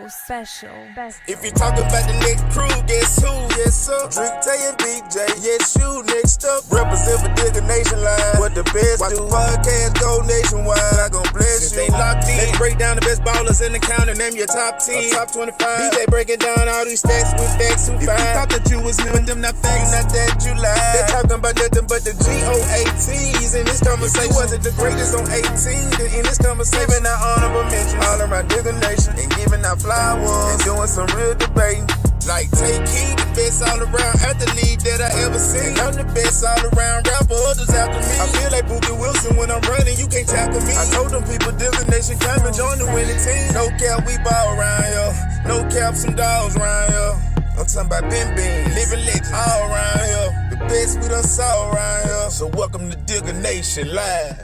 If you talk about the next crew, guess who? Yes, sir. Drek, Tay, and Big J. Yes, you. Next up, represent for Dega Nation Line. What the best watch do? The podcast go nationwide. I gon' bless you. They locked in. Let's break down the best ballers in the county. Name your top 10, top 25. DJ breaking down all these stats with facts who fine. If you thought that you was new, but them not facts, not that you lied. They're talking about nothing but the GOATs in this conversation. If you wasn't the greatest on 18, then in this conversation, giving out honorable mentions all around Dega Nation and giving out flowers and doing some real debating. Like take heed, the best all around athlete that I ever seen. I'm the best all around rapper, others after me. I feel like Bookie Wilson when I'm running, you can't tackle me. I told them people Dega Nation come and join the winning team. No cap, we ball around here. No cap, some dogs around here. I'm talking about Ben Bean, living legends all around here. The best we done saw around here. So welcome to Dega Nation Live.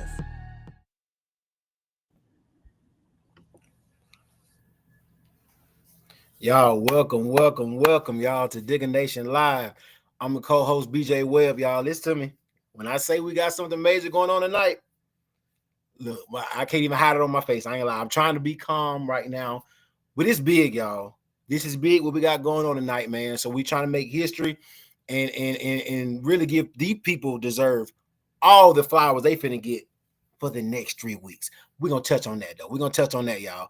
Y'all, welcome, y'all, to Dega Nation Live. I'm the co-host, BJ Webb. Y'all, listen to me. When I say we got something major going on tonight, look, I can't even hide it on my face. I ain't lie. I'm trying to be calm right now, but it's big, y'all. This is big what we got going on tonight, man. So we trying to make history and really give these people deserve all the flowers they finna get for the next 3 weeks. We're going to touch on that, though. We're going to touch on that, y'all.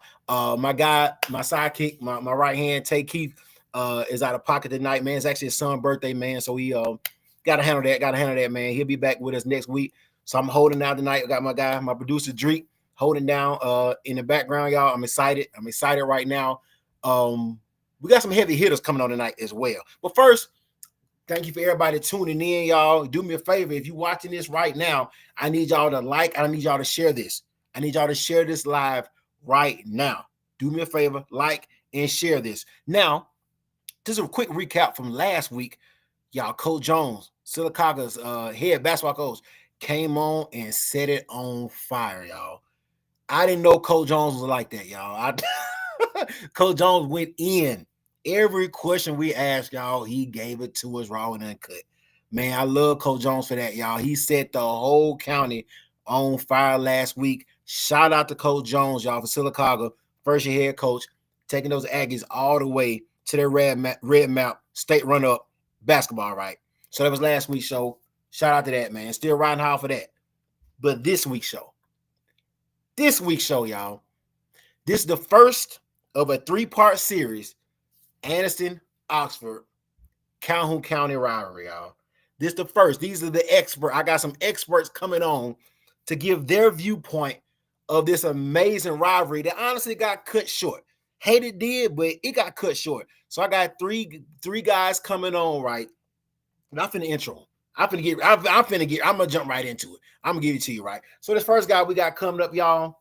My guy, my sidekick, my right hand, Tay Keith, is out of pocket tonight, man. It's actually his son's birthday, man. So he got to handle that, man. He'll be back with us next week. So I'm holding down tonight. I got my guy, my producer, Drek, holding down in the background, y'all. I'm excited right now. We got some heavy hitters coming on tonight as well. But first, thank you for everybody tuning in, y'all. Do me a favor. If you're watching this right now, I need y'all to like, I need y'all to share this. I need y'all to share this live right now. Do me a favor, like and share this. Now, just a quick recap from last week. Y'all, Coach Jones, Silicaca's head basketball coach, came on and set it on fire, y'all. I didn't know Coach Jones was like that, y'all. Coach Jones went in. Every question we asked, y'all, he gave it to us raw and uncut. Man, I love Coach Jones for that, y'all. He set the whole county on fire last week. Shout out to Coach Jones, y'all, for Silicaca, first-year head coach, taking those Aggies all the way to their red mount state run-up basketball, right? So that was last week's show. Shout out to that, man. Still riding hard for that. But this week's show, y'all, this is the first of a 3-part series, Anniston, Oxford, Calhoun County rivalry, y'all. This is the first. These are the experts. I got some experts coming on to give their viewpoint of this amazing rivalry that honestly got cut short. Hate it did, but it got cut short. So I got three guys coming on, right? And I'm finna intro. I'm gonna jump right into it. I'm gonna give it to you, right? So this first guy we got coming up, y'all,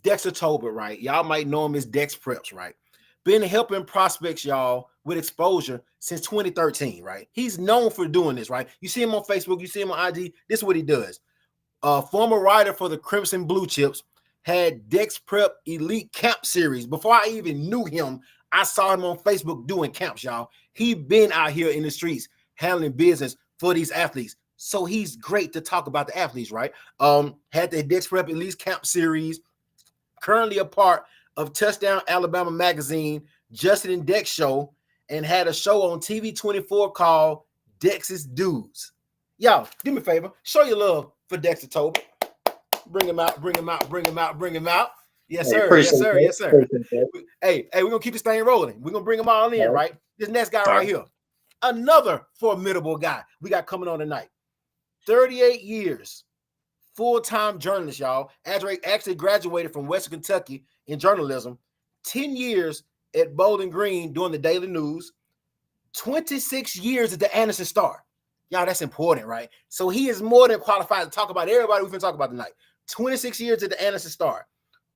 Dexter Tolbert, right? Y'all might know him as Dex Preps, right? Been helping prospects, y'all, with exposure since 2013, right? He's known for doing this, right? You see him on Facebook, you see him on IG. This is what he does. Former writer for the Crimson Blue Chips, had Dex Prep Elite Camp Series. Before I even knew him, I saw him on Facebook doing camps, y'all. He been out here in the streets handling business for these athletes. So he's great to talk about the athletes, right? Had the Dex Prep Elite Camp Series, currently a part of Touchdown Alabama Magazine, Justin and Dex Show, and had a show on TV 24 called Dex's Dudes. Y'all, do me a favor. Show your love for Dexter Tolbert. Bring him out. Yes, sir. Yes, sir. Hey, we're going to keep this thing rolling. We're going to bring them all in, right? This next guy right here, another formidable guy we got coming on tonight. 38 years, full-time journalist, y'all. Actually graduated from Western Kentucky in journalism. 10 years at Bowling Green doing the Daily News. 26 years at the Anniston Star. Y'all, that's important, right? So he is more than qualified to talk about everybody we've been talking about tonight. 26 years at the Anniston Star.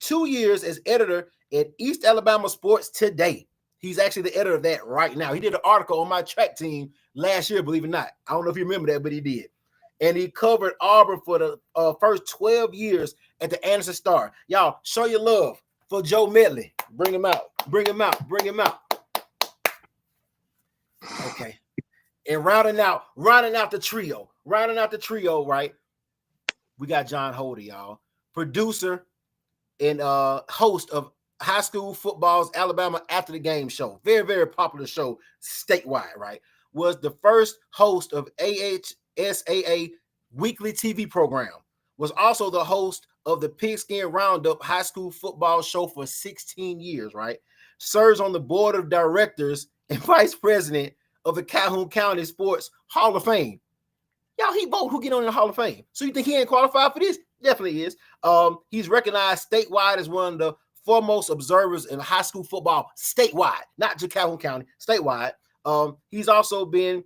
2 years as editor at East Alabama Sports Today. He's actually the editor of that right now. He did an article on my track team last year, believe it or not. I don't know if you remember that, but he did. And he covered Auburn for the first 12 years at the Anniston Star. Y'all, show your love for Joe Medley. Bring him out. Okay. And rounding out the trio, right? We got Jon Holder, y'all, producer and host of high school football's Alabama After the Game show, very, very popular show statewide, right? Was the first host of AHSAA weekly TV program. Was also the host of the Pigskin Roundup high school football show for 16 years, right? Serves on the board of directors and vice president of the Calhoun County Sports Hall of Fame. Y'all, he vote who get on the Hall of Fame. So you think he ain't qualified for this? Definitely is. He's recognized statewide as one of the foremost observers in high school football statewide, not just Calhoun County, statewide. He's also been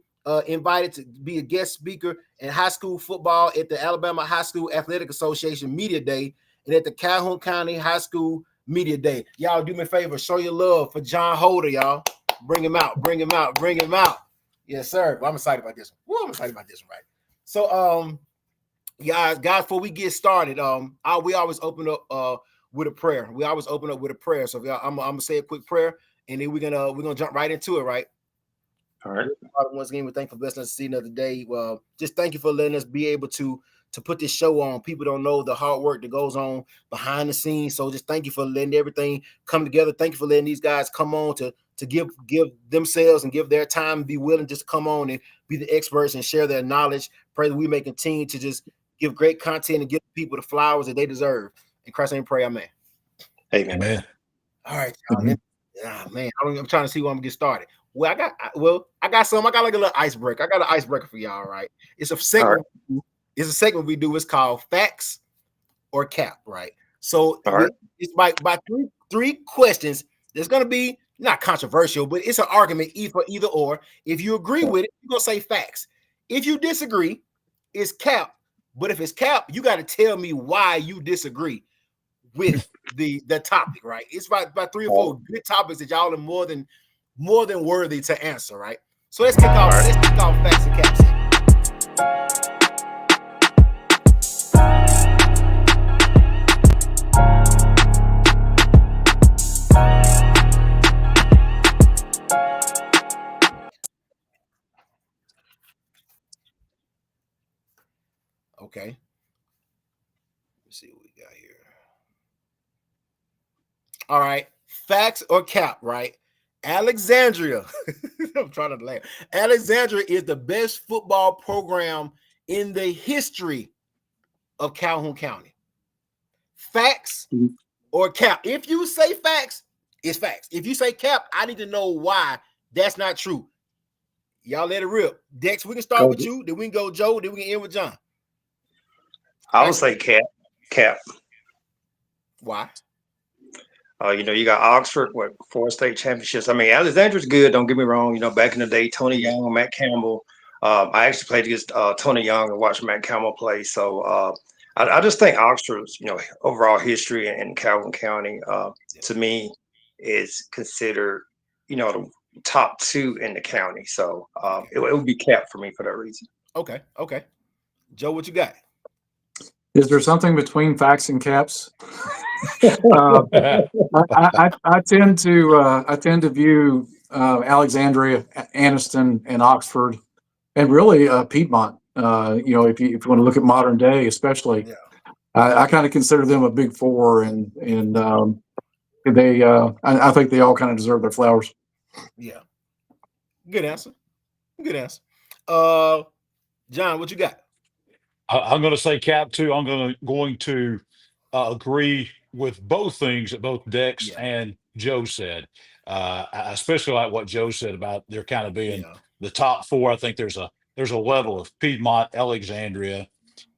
invited to be a guest speaker in high school football at the Alabama High School Athletic Association Media Day and at the Calhoun County High School Media Day. Y'all do me a favor, show your love for Jon Holder, y'all. Bring him out, bring him out, bring him out. Yes, sir. Well, I'm excited about this one. I'm excited about this one, right? So, guys, before we get started, we always open up with a prayer. We always open up with a prayer. So, I'm gonna say a quick prayer, and then we're gonna jump right into it, right? All right. Once again, we thank you for blessing us to see another day. Well, just thank you for letting us be able to put this show on. People don't know the hard work that goes on behind the scenes. So just thank you for letting everything come together. Thank you for letting these guys come on to give themselves and give their time, be willing just to come on and be the experts and share their knowledge. Pray that we may continue to just give great content and give people the flowers that they deserve. In Christ's name, pray, amen. Amen. All right, y'all. Man, I'm trying to see where I'm gonna get started. Well, I got some. I got like a little icebreaker. I got an icebreaker for y'all, right? It's a segment. Right. It's a segment we do. It's called Facts or Cap, right? So it's by three questions. There's gonna be not controversial, but it's an argument either or. If you agree with it, you're gonna say facts. If you disagree, it's cap. But if it's cap, you got to tell me why you disagree with the topic, right? It's about 3 or 4 good topics that y'all are more than worthy to answer, right? So let's kick off. Let's kick off facts and caps. Okay. Let's see what we got here. All right. Facts or cap, right? Alexandria. I'm trying to laugh. Alexandria is the best football program in the history of Calhoun County. Facts or cap? If you say facts, it's facts. If you say cap, I need to know why that's not true. Y'all let it rip. Dex, we can start with you. Then we can go Joe. Then we can end with John. I would say cap. Why? You got Oxford with 4 state championships. I mean, Alexandria's good. Don't get me wrong. Back in the day, Tony Young, Matt Campbell. I actually played against Tony Young and watched Matt Campbell play. So I just think Oxford's, overall history in Calhoun County, to me, is considered, the top 2 in the county. So it would be capped for me for that reason. Okay. Joe, what you got? Is there something between facts and caps? I tend to view Alexandria, Anniston, and Oxford, and really Piedmont. If you want to look at modern day, especially, I kind of consider them a big 4, and they I think they all kind of deserve their flowers. Yeah, good answer. John, what you got? I'm going to say cap too. I'm going to agree with both things that both Dex and Joe said. I especially like what Joe said about there kind of being the top 4. I think there's a level of Piedmont, Alexandria,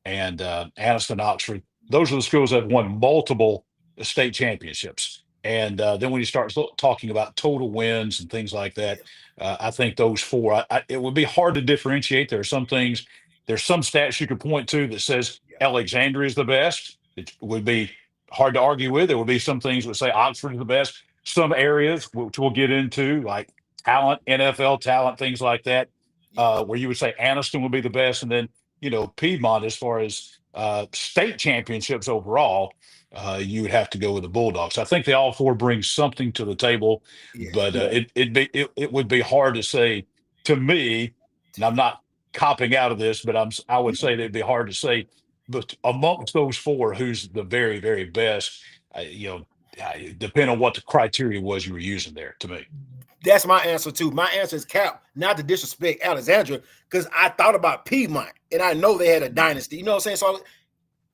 and Anniston, Oxford. Those are the schools that have won multiple state championships. And then when you start talking about total wins and things like that, I think those 4. It would be hard to differentiate. There are some things. There's some stats you could point to that says Alexandria is the best. It would be hard to argue with. There would be some things that would say Oxford is the best. Some areas, which we'll get into, like talent, NFL talent, things like that, where you would say Anniston would be the best. And then, Piedmont, as far as state championships overall, you would have to go with the Bulldogs. I think they all 4 bring something to the table, but it would be hard to say to me, and I'm not copping out of this, but I would say that it'd be hard to say, but amongst those 4, who's the very, very best. depending on what the criteria was you were using there. To me, that's my answer too. My answer is Cap, not to disrespect Alexandria, because I thought about Piedmont and I know they had a dynasty. You know what I'm saying? So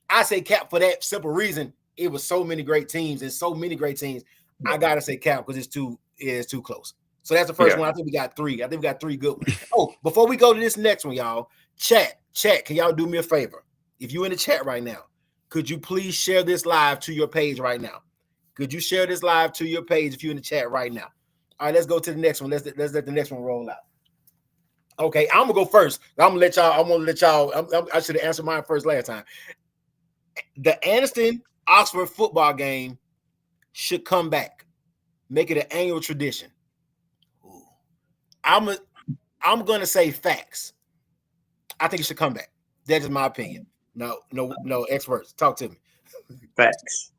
I say Cap for that simple reason. It was so many great teams and so many great teams. I gotta say Cap because it's too close. So that's the first one. I think we got three. I think we got three good ones. Oh, before we go to this next one, y'all, chat, can y'all do me a favor? If you're in the chat right now, could you please share this live to your page right now? Could you share this live to your page if you're in the chat right now? All right, let's go to the next one. Let's let the next one roll out. Okay, I'm gonna go first. I'm gonna let y'all. I should have answered mine first last time. The Anniston Oxford football game should come back. Make it an annual tradition. Ooh. I'm gonna say facts. I think it should come back. That is my opinion. No, experts. Talk to me. Facts.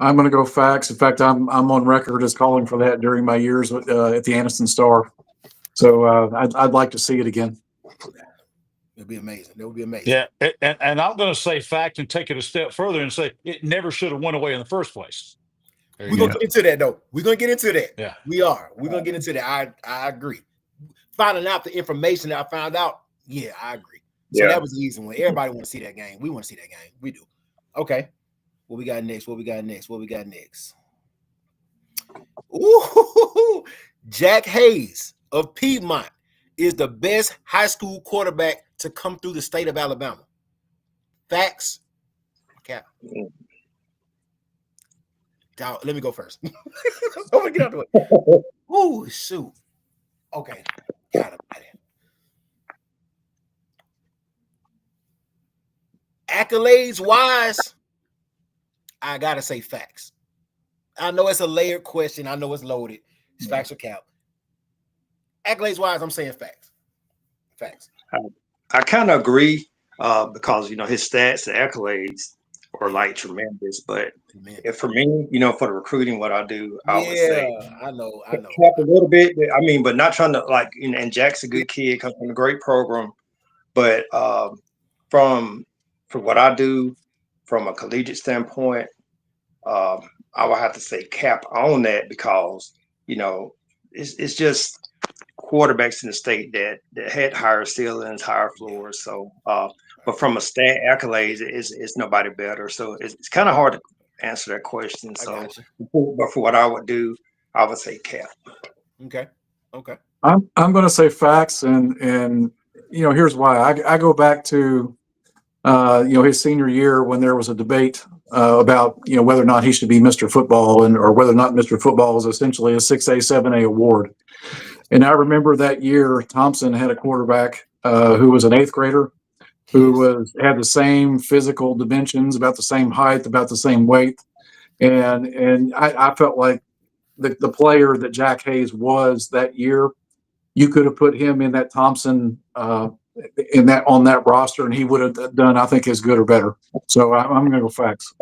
I'm going to go facts. In fact, I'm on record as calling for that during my years at the Anniston Star. So I'd like to see it again. It'd be amazing. That would be amazing. Yeah, and I'm going to say fact and take it a step further and say it never should have went away in the first place. We're going to get into that, though. We're going to get into that. Yeah. We are. We're going to get into that. I agree. Finding out the information that I found out, yeah, I agree. So that was the easy one. Everybody want to see that game. We want to see that game. We do. Okay. What we got next? Ooh, Jack Hayes of Piedmont is the best high school quarterback to come through the state of Alabama. Facts? Cap. Let me go first. I'm gonna get out the way. Ooh, shoot. Okay. Got it. Accolades wise, I gotta say facts. I know it's a layered question. I know it's loaded. It's facts or cap. Accolades wise, I'm saying facts. Facts. I kind of agree because his stats, the accolades are like tremendous. But if for me, for the recruiting, what I do, I would say I know. Cap a little bit. I mean, but not trying to and Jack's a good kid, comes from a great program. But from what I do, from a collegiate standpoint, I would have to say Cap on that because it's just quarterbacks in the state that had higher ceilings, higher floors. So, but from a stat accolades, it's nobody better. So it's kind of hard to answer that question. So, but for what I would do, I would say Cap. Okay. I'm going to say facts, and here's why. I go back to his senior year when there was a debate about whether or not he should be Mr. Football or whether or not Mr. Football is essentially a 6A, 7A award. And I remember that year Thompson had a quarterback who was an 8th grader who had the same physical dimensions, about the same height, about the same weight, and I felt like the player that Jack Hayes was that year, you could have put him in that Thompson on that roster, and he would have done, I think, as good or better. So I'm going to go facts.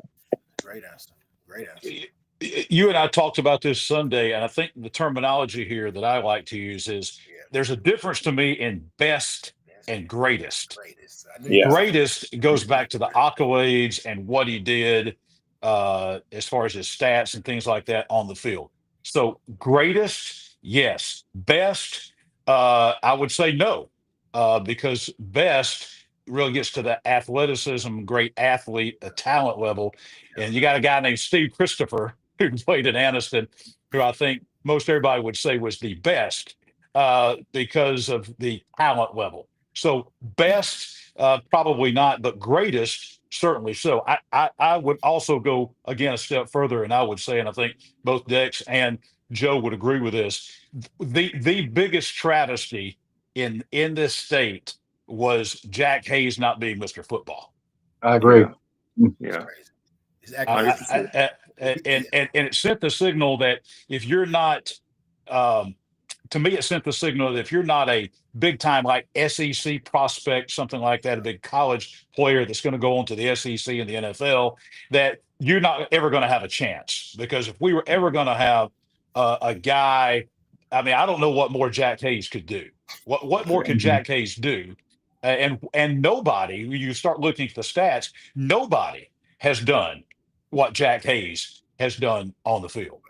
Great answer. You and I talked about this Sunday, and I think the terminology here that I like to use is there's a difference to me in best and greatest. Greatest goes back to the accolades and what he did as far as his stats and things like that on the field. So greatest, yes. Best, I would say no, because best really gets to the athleticism, great athlete, a talent level. And you got a guy named Steve Christopher who played at Anniston, who I think most everybody would say was the best because of the talent level. So best, probably not, but greatest, certainly so. I would also go, again, a step further, and I would say, and I think both Dex and Joe would agree with this, the biggest travesty in this state was Jack Hayes not being Mr. Football. I agree. Yeah. And it sent the signal that if you're not, to me, it sent the signal that if you're not a big time like SEC prospect, something like that, a big college player that's going to go on to the SEC and the NFL, that you're not ever going to have a chance. Because if we were ever going to have a guy, I mean, I don't know what more Jack Hayes could do. What more can Jack Hayes do? And nobody, when you start looking at the stats, nobody has done what Jack Hayes has done on the field.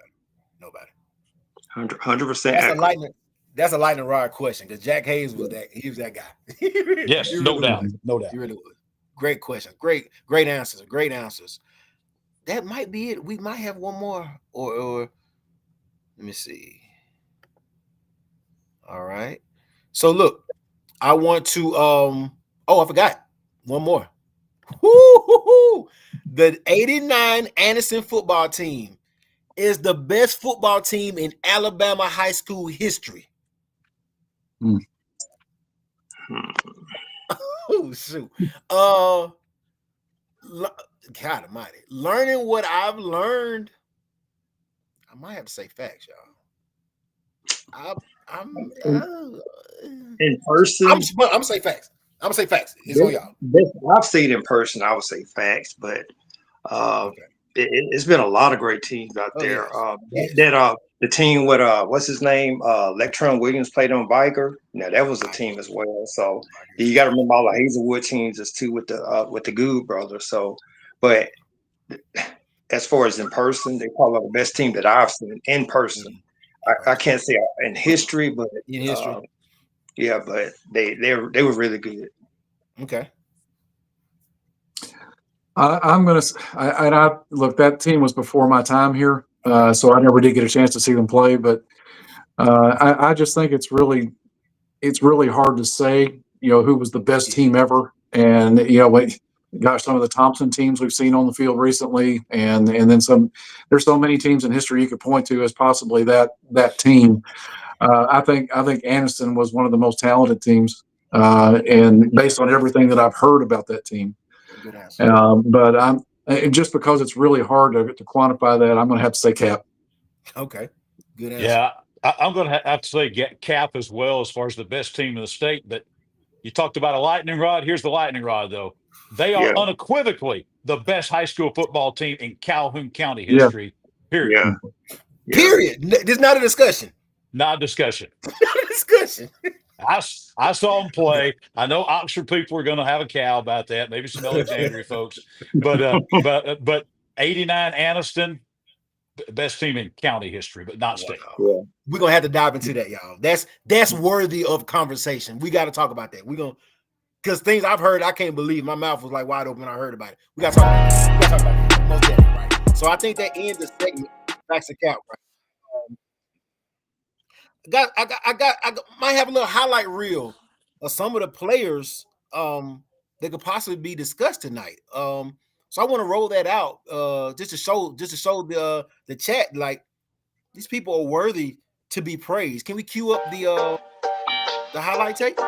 Nobody. 100%. That's a lightning rod question because Jack Hayes was that. He was that guy. Yes, no doubt. No doubt. He really was. Great question. Great answers. Great answers. That might be it. We might have one more, or let me see. All right. So look, I want to. I forgot one more. Woo-hoo-hoo. The '89 Anniston football team is the best football team in Alabama high school history. Hmm. Oh shoot. God almighty. Learning what I've learned. I might have to say facts, y'all. I'm in person. I'm gonna say facts. I'm gonna say facts. It's on y'all. I've seen in person. I would say facts, but it's been a lot of great teams out there. Yes. The team with what's his name? Lectron Williams played on Viger. Now that was a team as well. So you got to remember all the Hazelwood teams is too with the Good brothers. So, but as far as in person, they probably the best team that I've seen in person. I can't say in history, but in history. Yeah, but they were really good. Okay. I'm gonna. Look. That team was before my time here, so I never did get a chance to see them play. But I just think it's really hard to say. Who was the best team ever, and gosh, some of the Thompson teams we've seen on the field recently, and then some. There's so many teams in history you could point to as possibly that team. I think Anniston was one of the most talented teams, and based on everything that I've heard about that team. Good answer. But I'm just because it's really hard to quantify that, I'm going to have to say Cap. Okay, good answer. Yeah, I'm going to have to say Cap as well as far as the best team in the state. But you talked about a lightning rod. Here's the lightning rod, though. They are unequivocally the best high school football team in Calhoun County history. Period. Yeah. Period. This is not a discussion. Not a discussion. Not a discussion. I saw them play. I know Oxford people are going to have a cow about that. Maybe some Alexandria folks, but 89 Anniston, best team in county history, but not state. Yeah. We're gonna have to dive into that, y'all. That's worthy of conversation. We got to talk about that. We're gonna because things I've heard, I can't believe. My mouth was like wide open when I heard about it. We got to talk about it. We got to talk about it. Most definitely, right? So I think that ends the segment. Facts and Cap, right? I might have a little highlight reel of some of the players that could possibly be discussed tonight. So I want to roll that out just to show the chat like these people are worthy to be praised. Can we cue up the highlight tape?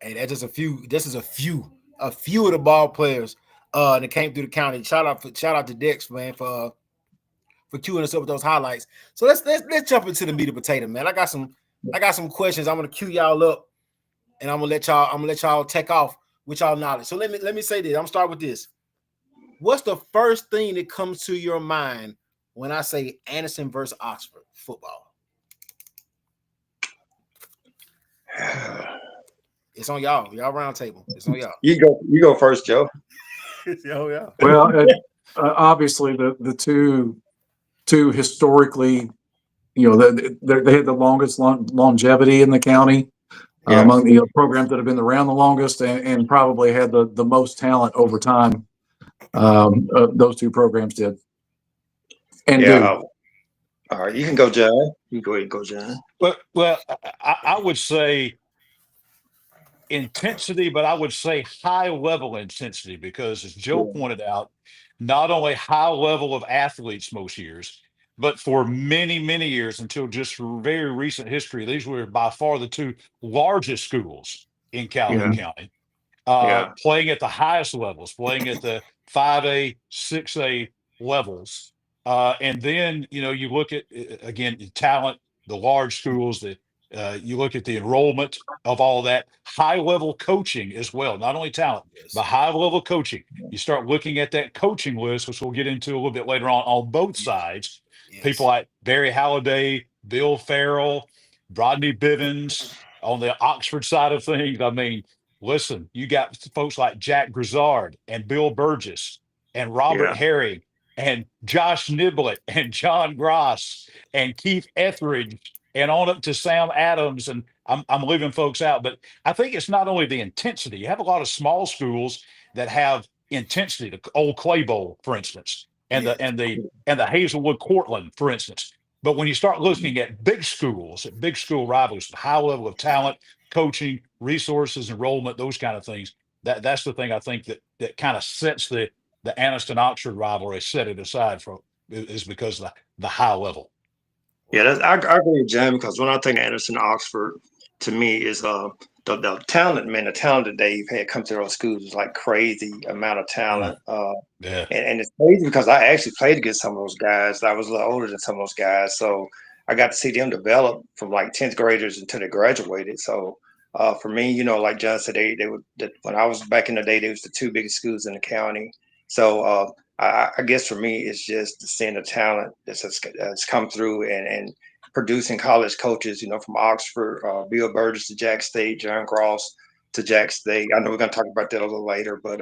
Hey, that's just a few. This is a few of the ball players that came through the county. Shout out to Dex, man, for queuing us up with those highlights. So let's jump into the meat and potato, man. I got some questions. I'm gonna queue y'all up, and I'm gonna let y'all take off with y'all knowledge. So let me say this. I'm gonna start with this. What's the first thing that comes to your mind when I say Anniston versus Oxford football? It's on y'all. Y'all round table. It's on y'all. You go first, Joe. Oh yeah. Well, obviously the two historically, they had the longest longevity in the county among the programs that have been around the longest, and probably had the most talent over time. Those two programs did. And do. All right, you can go, John. You go ahead and go, John. Well, I would say intensity, but I would say high level intensity, because as Joe pointed out, not only high level of athletes most years, but for many, many years until just very recent history, these were by far the two largest schools in Calhoun County, playing at the highest levels, playing at the 5A, 6A levels. And then, you look at, again, the talent, the large schools, you look at the enrollment of all that, high level coaching as well, not only talent, but high level coaching. You start looking at that coaching list, which we'll get into a little bit later on both sides. People like Barry Halliday, Bill Farrell, Rodney Bivens on the Oxford side of things. I mean, listen, you got folks like Jack Grizzard and Bill Burgess and Robert Herring and Josh Niblett and John Gross and Keith Etheridge and on up to Sam Adams. And I'm leaving folks out, but I think it's not only the intensity. You have a lot of small schools that have intensity, the old Clay Bowl, for instance, and the Hazelwood Cortland, for instance. But when you start looking at big schools, at big school rivals, high level of talent, coaching, resources, enrollment, those kind of things, that's the thing I think that kind of sets the Anniston Oxford rivalry, set it aside is because of the high level. Yeah, I agree with Jim, because when I think Anniston Oxford, to me is the talent, man. The talent that they've had come to those schools is like crazy amount of talent. And it's crazy because I actually played against some of those guys. I was a little older than some of those guys, so I got to see them develop from like 10th graders until they graduated. So for me, like John said, they when I was back in the day, they was the two biggest schools in the county. So I guess for me, it's just seeing the talent that's come through and producing college coaches, from Oxford, Bill Burgess to Jack State, John Cross to Jack State. I know we're going to talk about that a little later, but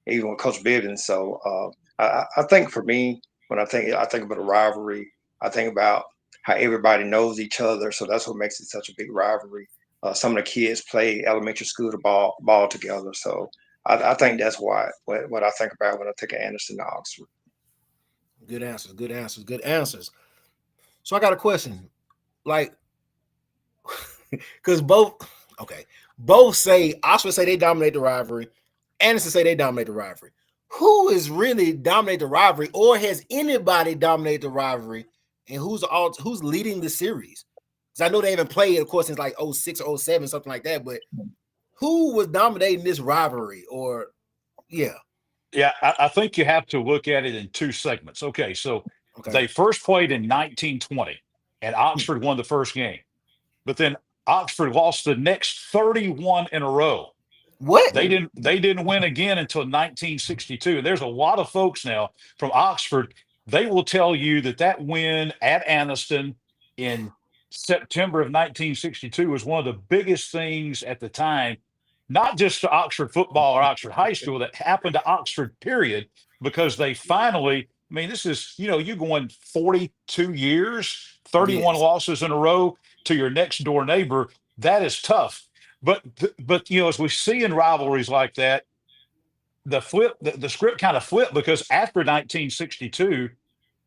even with Coach Bivens. So I think for me, when I think about a rivalry, I think about how everybody knows each other. So that's what makes it such a big rivalry. Some of the kids play elementary school to ball together. So I think that's what I think about when I think of Anniston to Oxford. Good answers. So I got a question, like, because both say Oxford say they dominate the rivalry, Anniston say they dominate the rivalry. Who is really dominate the rivalry, or has anybody dominated the rivalry, and who's leading the series? Because I know they haven't played, of course, since like 06 or 07, something like that. But who was dominating this rivalry? I think you have to look at it in two segments. Okay, so they first played in 1920, and Oxford won the first game. But then Oxford lost the next 31 in a row. What? They didn't win again until 1962. And there's a lot of folks now from Oxford. They will tell you that win at Anniston in September of 1962 was one of the biggest things at the time, not just to Oxford football or Oxford High School, that happened to Oxford, period, because they finally, I mean, this is, you're going 42 years, 31 losses in a row to your next door neighbor. That is tough. But as we see in rivalries like that, the script kind of flipped, because after 1962,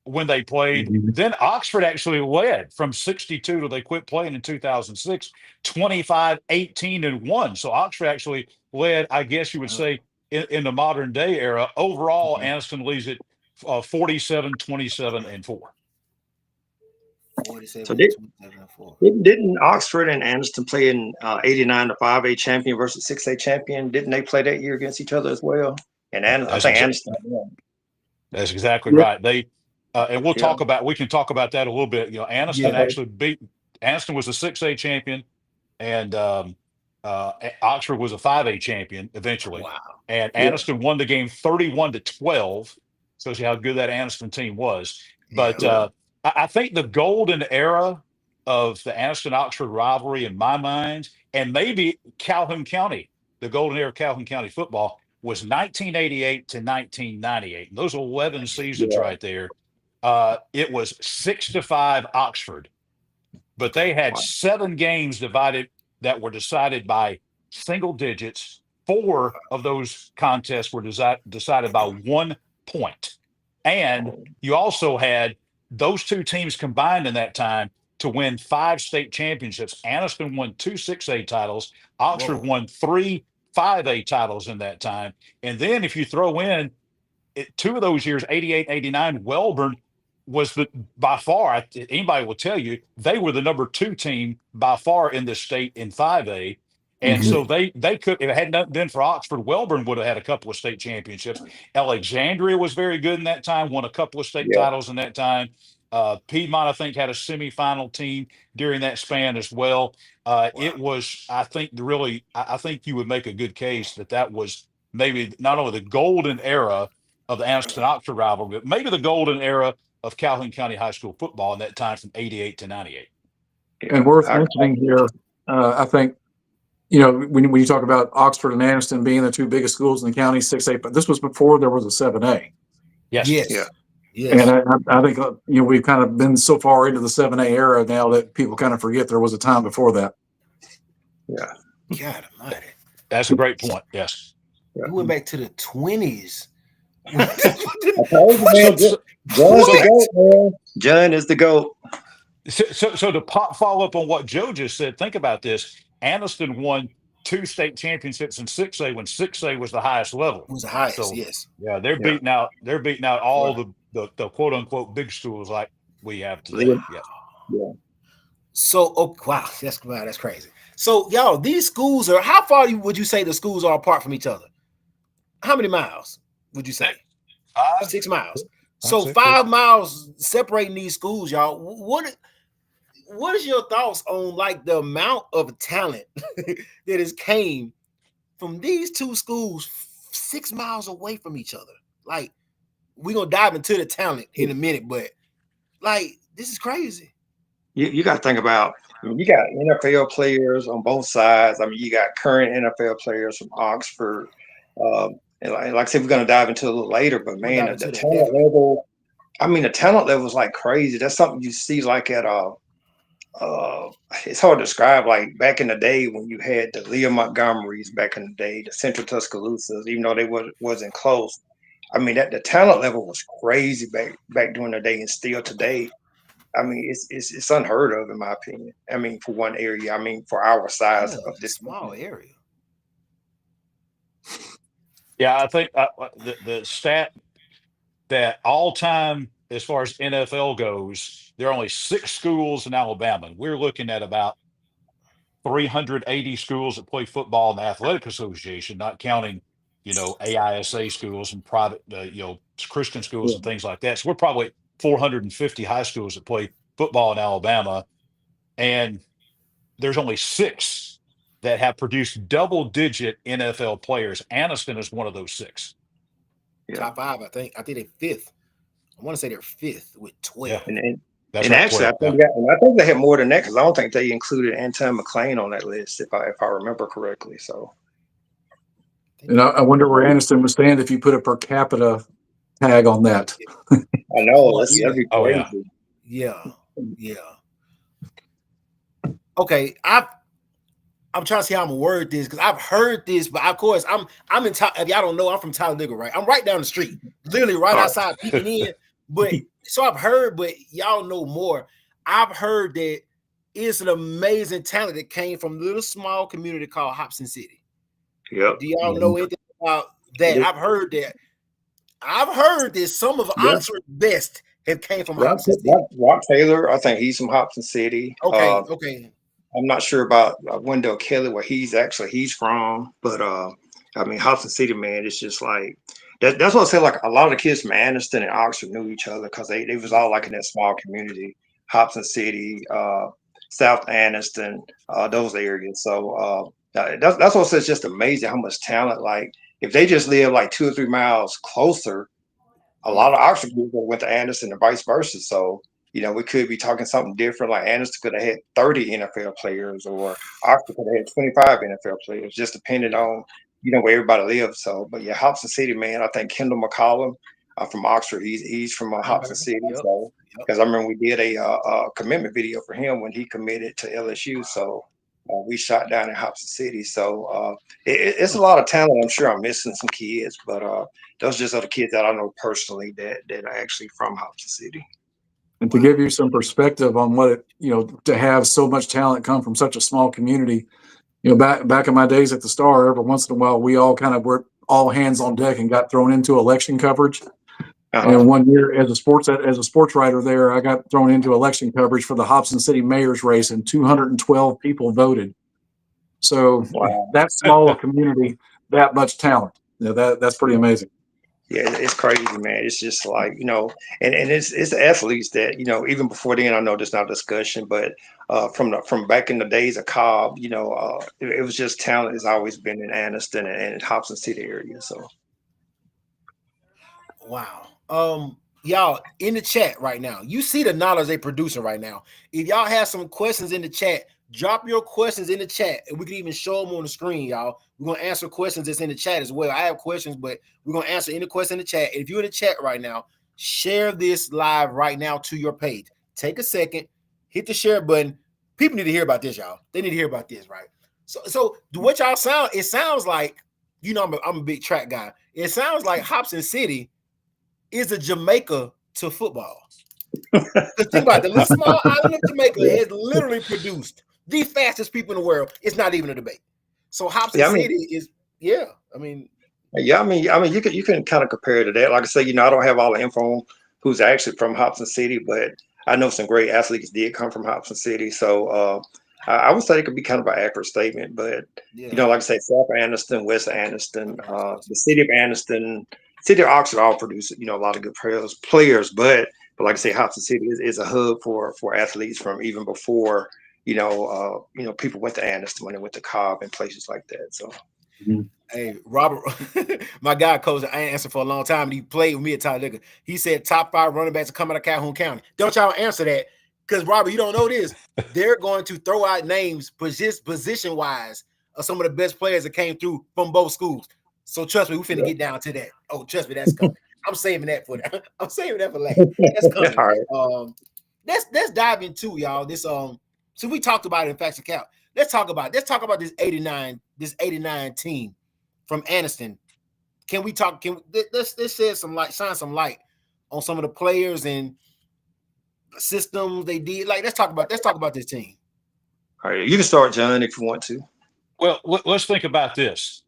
when they played, then Oxford actually led from 62 till they quit playing in 2006, 25-18-1. So Oxford actually led, I guess you would say, in the modern day era. Overall, Anniston leads it 47-27-4. 47, So 27, and 4. didn't Oxford and Anniston play in 89, the 5A champion versus 6A champion? Didn't they play that year against each other as well? And I think Anniston won. That's exactly Yeah. right. They and we can talk about that a little bit. Anniston actually Anniston was a 6A champion, and Oxford was a 5A champion eventually. Wow. And Anniston won the game 31-12. Shows you how good that Anniston team was. But I think the golden era of the Anniston-Oxford rivalry, in my mind, and maybe Calhoun County, the golden era of Calhoun County football, was 1988 to 1998. And those 11 seasons right there. It was 6-5 Oxford, but they had 7 games that were decided by single digits. 4 of those contests were decided by 1 point. And you also had those 2 teams combined in that time to win 5 state championships. Anniston won 2 6A titles. Oxford won 3 5A titles in that time. And then if you throw in 2 of those years, 88, 89, Wellborn was by far, anybody will tell you, they were the number 2 team by far in the state in 5A. And so they could, if it had not been for Oxford, Wellborn would have had a couple of state championships. Alexandria was very good in that time, won a couple of state titles in that time. Piedmont, I think, had a semifinal team during that span as well. It was, I think, I think you would make a good case that was maybe not only the golden era of the Anniston-Oxford rivalry, but maybe the golden era of Calhoun County high school football in that time from 88 to 98. And worth mentioning here, I think, when you talk about Oxford and Anniston being the 2 biggest schools in the county, 6A, but this was before there was a 7A. Yes. And I think, we've kind of been so far into the 7A era now that people kind of forget there was a time before that. Yeah. God almighty. That's a great point. Yes. We went back to the 20s. John is the GOAT. So to follow up on what Joe just said, think about this. Anniston won 2 state championships in 6A when 6A was the highest level. It was the highest, so, yes. Yeah, they're beating out all the quote unquote big schools like we have today. Yeah. So wow, that's crazy. So y'all, these schools are, how far would you say the schools are apart from each other? How many miles would you say? 6 miles. So 5 miles separating these schools, y'all. What is your thoughts on like the amount of talent that has came from these 2 schools 6 miles away from each other? Like, we're gonna dive into the talent in a minute, but like, this is crazy. You got to think about, you got NFL players on both sides. I mean, you got current NFL players from Oxford. And like I said, we're going to dive into it a little later, but man, the talent level, the talent level is like crazy. That's something you see like at it's hard to describe, like back in the day when you had the Leah Montgomerys back in the day, the Central Tuscaloosas, even though they wasn't close. The talent level was crazy back during the day, and still today. It's unheard of in my opinion. For one area, for our size of this small area. Yeah, I think the stat that all time, as far as NFL goes, there are only 6 schools in Alabama. We're looking at about 380 schools that play football in the Athletic Association, not counting, AISA schools and private, Christian schools and things like that. So we're probably 450 high schools that play football in Alabama, and there's only 6 that have produced double-digit NFL players. Anniston is one of those 6. Yeah. Top 5, I think. I think they're 5th. I want to say they're 5th with 12. Yeah. And actually, 12, I think they had more than that, because I don't think they included Anton McLean on that list, if I remember correctly. So, and I wonder where Anniston would stand if you put a per capita tag on that. I know that'd be crazy. Yeah. Okay, I'm trying to see how I'm gonna word this, because I've heard this, but of course I'm in. If y'all don't know, I'm from Talladega, right? I'm right down the street, literally right outside, peeking in. But so I've heard, but y'all know more. I've heard that it's an amazing talent that came from a little small community called Hobson City. Yep. Do y'all know anything about that? Yep. I've heard that some of Oxford's best have came from Hobson City. Rock Taylor, I think he's from Hobson City. Okay. I'm not sure about Wendell Kelly, where he's from, but I mean Hobson City, man, it's just like that's what I said. Like a lot of the kids from Anniston and Oxford knew each other because they was all like in that small community, Hobson City, South Anniston, those areas. So that's what I said. It's just amazing how much talent. Like if they just live like 2 or 3 miles closer, a lot of Oxford kids went to Anniston and vice versa. So we could be talking something different. Like Anniston could have had 30 NFL players, or Oxford could have had 25 NFL players, just depending on where everybody lives. So, but yeah, Hobson City, man. I think Kendall McCollum from Oxford. He's from Hobson City. So, because I remember we did a commitment video for him when he committed to LSU. So we shot down in Hobson City. So it's a lot of talent. I'm sure I'm missing some kids, but those just are the kids that I know personally that are actually from Hobson City. And to give you some perspective on what to have so much talent come from such a small community, back in my days at the Star, every once in a while we all kind of were all hands on deck and got thrown into election coverage. And one year, as a sports writer there, I got thrown into election coverage for the Hobson City mayor's race, and 212 people voted. So that small a community, that much talent, that's pretty amazing. Yeah, it's crazy, man. It's just like, and it's athletes that, even before then, I know there's not discussion, but from back in the days of Cobb, it was just talent has always been in Anniston and Hobson City area. So. Wow. Y'all in the chat right now, you see the knowledge they producing right now. If y'all have some questions in the chat, drop your questions in the chat, and we can even show them on the screen, y'all. We're gonna answer questions that's in the chat as well. I have questions, but we're gonna answer any question in the chat. If you're in the chat right now, share this live right now to your page. Take a second, hit the share button. People need to hear about this, y'all. They need to hear about this, right? So what y'all sound? It sounds like, I'm a big track guy. It sounds like Hobson City is a Jamaica to football. Think about it. The little small island of Jamaica has literally produced the fastest people in the world. It's not even a debate. So Hobson City is, I mean, you can kind of compare it to that. Like I say, I don't have all the info on who's actually from Hobson City, but I know some great athletes did come from Hobson City. So I would say it could be kind of an accurate statement. But like I say, South Anniston, West Anniston, the city of Anniston, city of Oxford all produce a lot of good players. But like I say, Hobson City is a hub for athletes from even before people went to Anniston when they went to Cobb and places like that. So. Hey, Robert, my guy, coach, I ain't answered for a long time, and he played with me at Tyler. He said top 5 running backs are coming out of Calhoun County. Don't y'all answer that, because Robert, you don't know this. They're going to throw out names position-wise of some of the best players that came through from both schools. So trust me, we finna get down to that. Oh, trust me, that's coming. I'm saving that for that. I'm saving that for later. That's coming. All right. Let's dive into, y'all. This so we talked about it in Facts and Cap. Let's talk about this 89 team from Anniston. Let's shed some light, shine some light on some of the players and systems they did. Like, let's talk about this team. All right, you can start, John, if you want to. Well, let's think about this.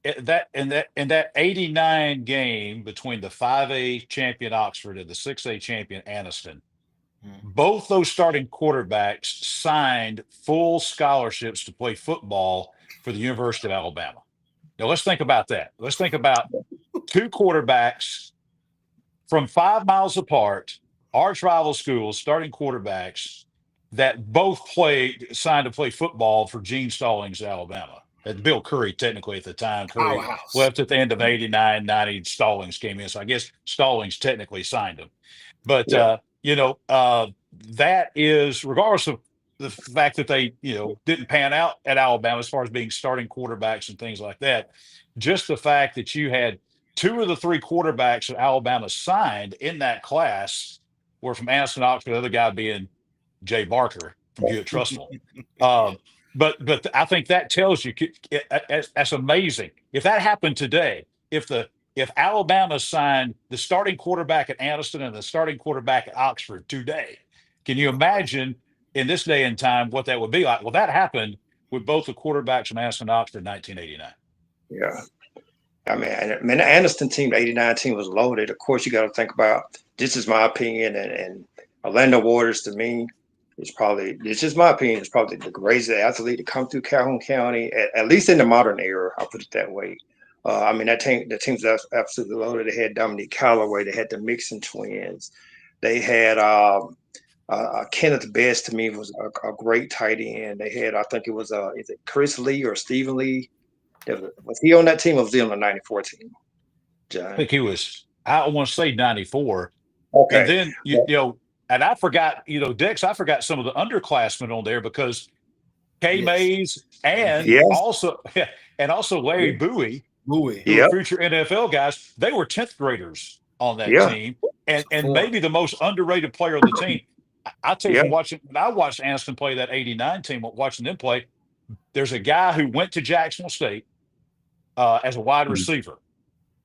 In that 89 game between the 5A champion Oxford and the 6A champion Anniston, both those starting quarterbacks signed full scholarships to play football for the University of Alabama. Now let's think about that. Let's think about 2 quarterbacks from 5 miles apart, arch rival schools, starting quarterbacks that both signed to play football for Gene Stallings, Alabama. Bill Curry, technically at the time, Curry left at the end of 89, 90. Stallings came in, so I guess Stallings technically signed him. But that is, regardless of the fact that they didn't pan out at Alabama as far as being starting quarterbacks and things like that, just the fact that you had 2 of the 3 quarterbacks that Alabama signed in that class were from Anniston, Oxford, the other guy being Jay Barker from Hewitt Trussville. But I think that tells you that's amazing. If that happened today, if Alabama signed the starting quarterback at Anniston and the starting quarterback at Oxford today, can you imagine in this day and time what that would be like? Well, that happened with both the quarterbacks from Anniston and Oxford in 1989. Yeah. I mean, the Anniston team, the '89 team was loaded. Of course, you got to think about. This is my opinion, and Orlando Waters to me this is my opinion, is probably the greatest athlete to come through Calhoun County, at least in the modern era. I'll put it that way. I mean, the team's absolutely loaded. They had Dominique Callaway. They had the Mixon twins. They had Kenneth Best. To me, was a great tight end. They had, I think it was is it Chris Lee or Stephen Lee? Was he on that team, or was he on the '94 team? John? I think he was. I want to say '94. Okay. And then you know, and I forgot, Dex. I forgot some of the underclassmen on there because K Mays and also Larry Bowie, who were future NFL guys. They were 10th graders on that team, and maybe the most underrated player on the team. I'll tell you from watching. When I watched Anniston play that '89 team, watching them play, there's a guy who went to Jacksonville State as a wide receiver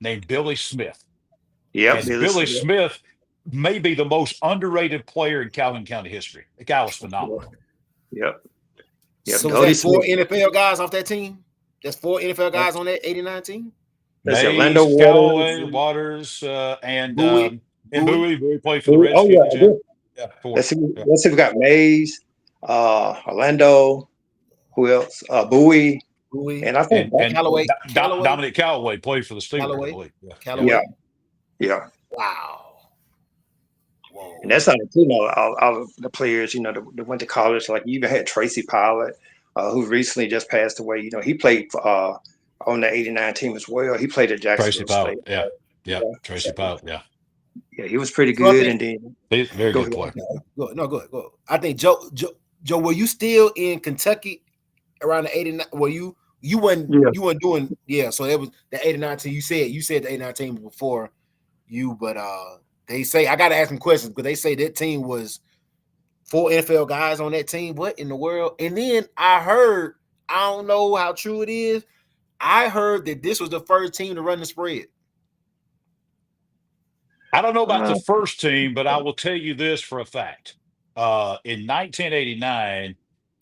named Billy Smith. Yeah, Billy Smith may be the most underrated player in Calhoun County history. The guy was phenomenal. Yep. So that's 4 NFL guys off that team? That's 4 NFL guys on that '89 team? Mays, Callaway, Waters, and Bowie. Bowie played for the Redskins. Let's see if we got Mays, Orlando, who else? Bowie. And I think Callaway. Dominic Callaway played for the Steelers. Callaway. Yeah. Wow. Whoa. And that's not all the players, that went to college. Like, you even had Tracy Pilot, who recently just passed away. He played on the '89 team as well. He played at Jacksonville State. Yeah. Tracy Pilot. Yeah, he was pretty good. And then he's very good player. Go ahead. I think Joe, were you still in Kentucky around the '89? Were you weren't doing so it was the '89 team. You said the '89 team before you, but they say, I gotta ask some questions because they say that team was 4 NFL guys on that team. What in the world? And then I heard, I don't know how true it is, I heard that this was the first team to run the spread. I don't know about the first team, but I will tell you this for a fact. In 1989,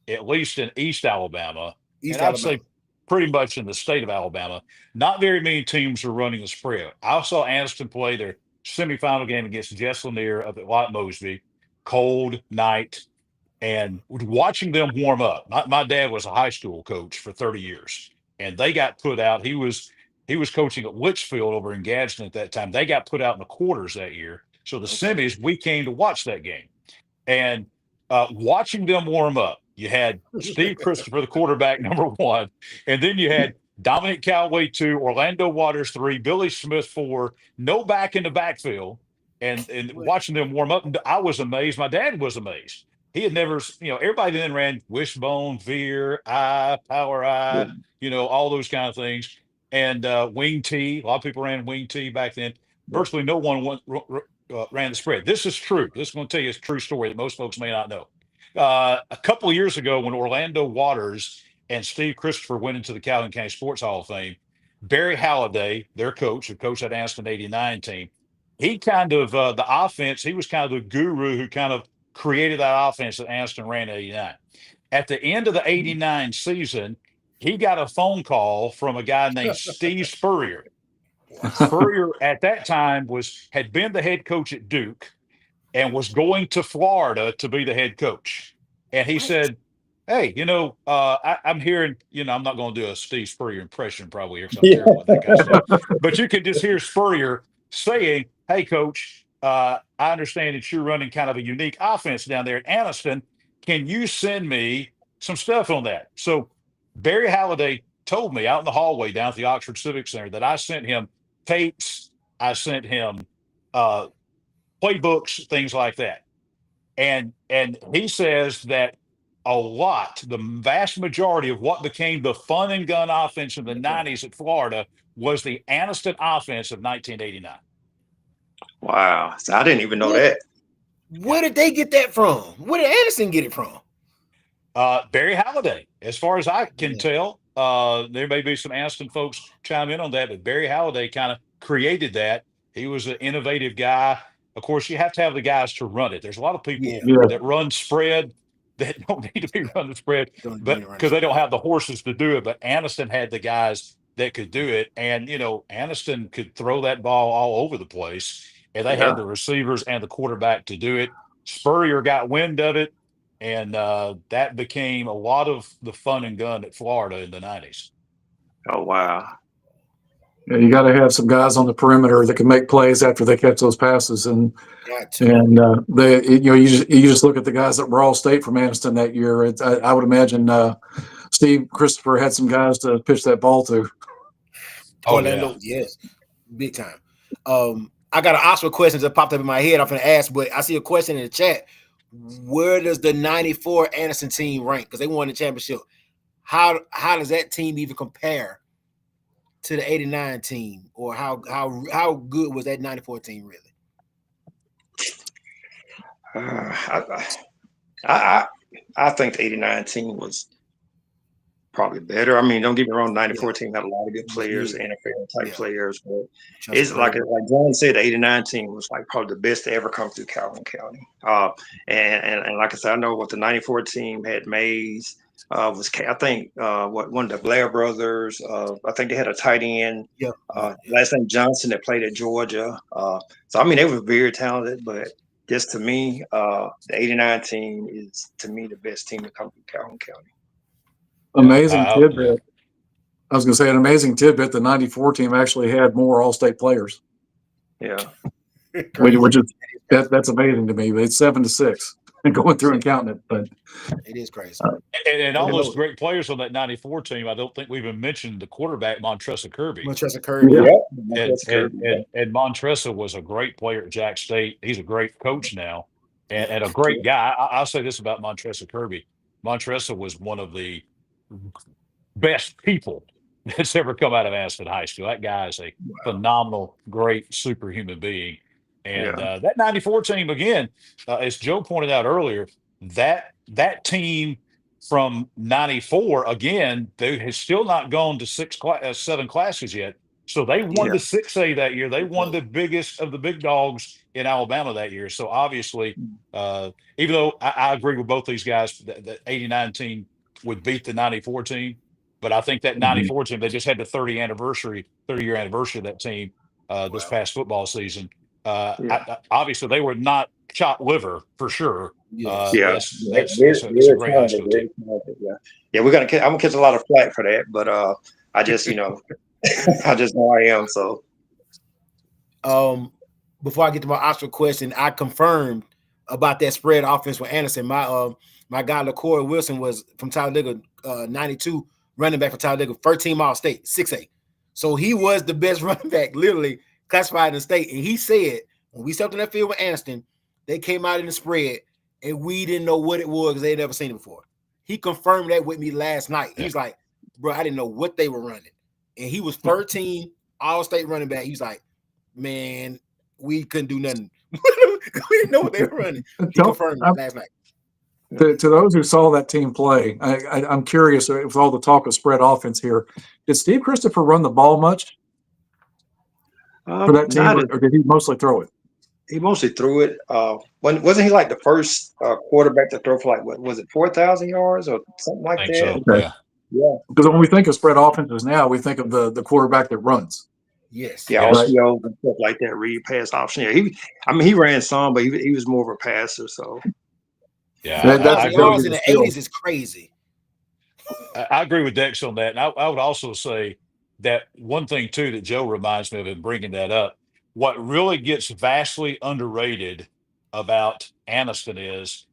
at least in East Alabama, I'd say pretty much in the state of Alabama, not very many teams were running the spread. I saw Anniston play their semifinal game against Jess Lanier up at White Mosby, cold night, and watching them warm up. My dad was a high school coach for 30 years, and they got put out. He was coaching at Litchfield over in Gadsden at that time. They got put out in the quarters that year. So the semis, we came to watch that game. And watching them warm up, you had Steve Christopher, the quarterback, number 1. And then you had Dominic Callaway 2, Orlando Waters 3, Billy Smith 4, no back in the backfield. And watching them warm up, I was amazed. My dad was amazed. He had never, everybody then ran wishbone, veer, eye, power eye, all those kind of things. And wing T. A lot of people ran wing T back then. Virtually no one ran the spread. This is true. This is going to tell you a true story that most folks may not know. A couple of years ago, when Orlando Waters and Steve Christopher went into the Calhoun County Sports Hall of Fame, Barry Halliday, their coach, who coached that Anniston '89 team, he kind of, the offense, he was kind of the guru who kind of created that offense that Anniston ran in '89. At the end of the '89 season, he got a phone call from a guy named Steve Spurrier. Spurrier at that time had been the head coach at Duke and was going to Florida to be the head coach. And he said, hey, I'm hearing, I'm not going to do a Steve Spurrier impression probably or something, that kind of stuff. But you can just hear Spurrier saying, hey, coach, I understand that you're running kind of a unique offense down there at Anniston. Can you send me some stuff on that? So Barry Halliday told me out in the hallway down at the Oxford Civic Center that I sent him tapes, I sent him playbooks, things like that. And he says that the vast majority of what became the fun and gun offense in the '90s at Florida was the Anniston offense of 1989. Wow. So I didn't even know that. Where did they get that from? Where did Anniston get it from? Barry Halliday, as far as I can tell. There may be some Anniston folks chime in on that, but Barry Halliday kind of created that. He was an innovative guy. Of course, you have to have the guys to run it. There's a lot of people that run spread that don't need to be running spread, but because they don't have the horses to do it. But Anniston had the guys that could do it. And, Anniston could throw that ball all over the place, and they had the receivers and the quarterback to do it. Spurrier got wind of it, and that became a lot of the fun and gun at Florida in the 90s. Oh, wow. Yeah, you got to have some guys on the perimeter that can make plays after they catch those passes, and you just look at the guys that were all state from Anniston that year. I would imagine Steve Christopher had some guys to pitch that ball to. Orlando, yes, big time. I got an Oxford question that popped up in my head. I'm going to ask, but I see a question in the chat. Where does the 94 Anniston team rank? Because they won the championship. How does that team even compare to the 89 team, or how good was that 94 team really? I think the 89 team was probably better. I mean, don't get me wrong, 94 team had a lot of good players, NFL type players, but it's like Jon said, the 89 team was like probably the best to ever come through Calhoun County. And like I said, I know what the 94 team had. Mays was, I think, one of the Blair brothers. I think they had a tight end. Last name Johnson that played at Georgia. So I mean, they were very talented, but just to me, the 89 team is to me the best team to come through Calhoun County. Amazing tidbit. I was going to say an amazing tidbit. The 94 team actually had more all-state players. Yeah. Which is that's amazing to me. It's 7-6 and going through and counting it, but it is crazy. And all those great players on that 94 team, I don't think we even mentioned the quarterback, Montressa Kirby. And Montressa was a great player at Jack State. He's a great coach now and a great guy. I'll say this about Montressa Kirby. Montressa was one of the best people that's ever come out of Anniston High School. That guy is a phenomenal, great, superhuman being. And that 94 team, again, as Joe pointed out earlier, that team from 94, again, they have still not gone to 7 classes yet. So they won the 6A that year. They won the biggest of the big dogs in Alabama that year. So obviously, even though I agree with both these guys, the 89 team would beat the 94 team. But I think that 94 team, they just had the 30-year anniversary of that team this past football season. Obviously, they were not chopped liver for sure. That's a great high school team. I'm gonna catch a lot of flack for that, but I just I just know I am. So, before I get to my Oxford question, I confirmed about that spread offense with Anniston. My guy LaCoy Wilson was from Talladega, 92 running back for Talladega, first team All State, 6A. So he was the best running back, literally classified in the state. And he said when we stepped on that field with Anniston, they came out in the spread and we didn't know what it was because they had never seen it before. He confirmed that with me last night. He's like, bro, I didn't know what they were running. And he was 13 All-State running back. He's like, man, we couldn't do nothing. We didn't know what they were running. He confirmed last night. To those who saw that team play, I'm curious with all the talk of spread offense here. Did Steve Christopher run the ball much for that team, or did he mostly throw it? He mostly threw it. Wasn't he like the first quarterback to throw for 4,000 yards or something like that? So. Okay. Yeah. Because when we think of spread offenses now, we think of the quarterback that runs. Yes. Yeah, RCO and stuff like that, read pass option. Yeah, he ran some, but he was more of a passer. So yeah, that's yards in the 80s is crazy. I agree with Dex on that. And I would also say that one thing too that Joe reminds me of in bringing that up. What really gets vastly underrated about Anniston is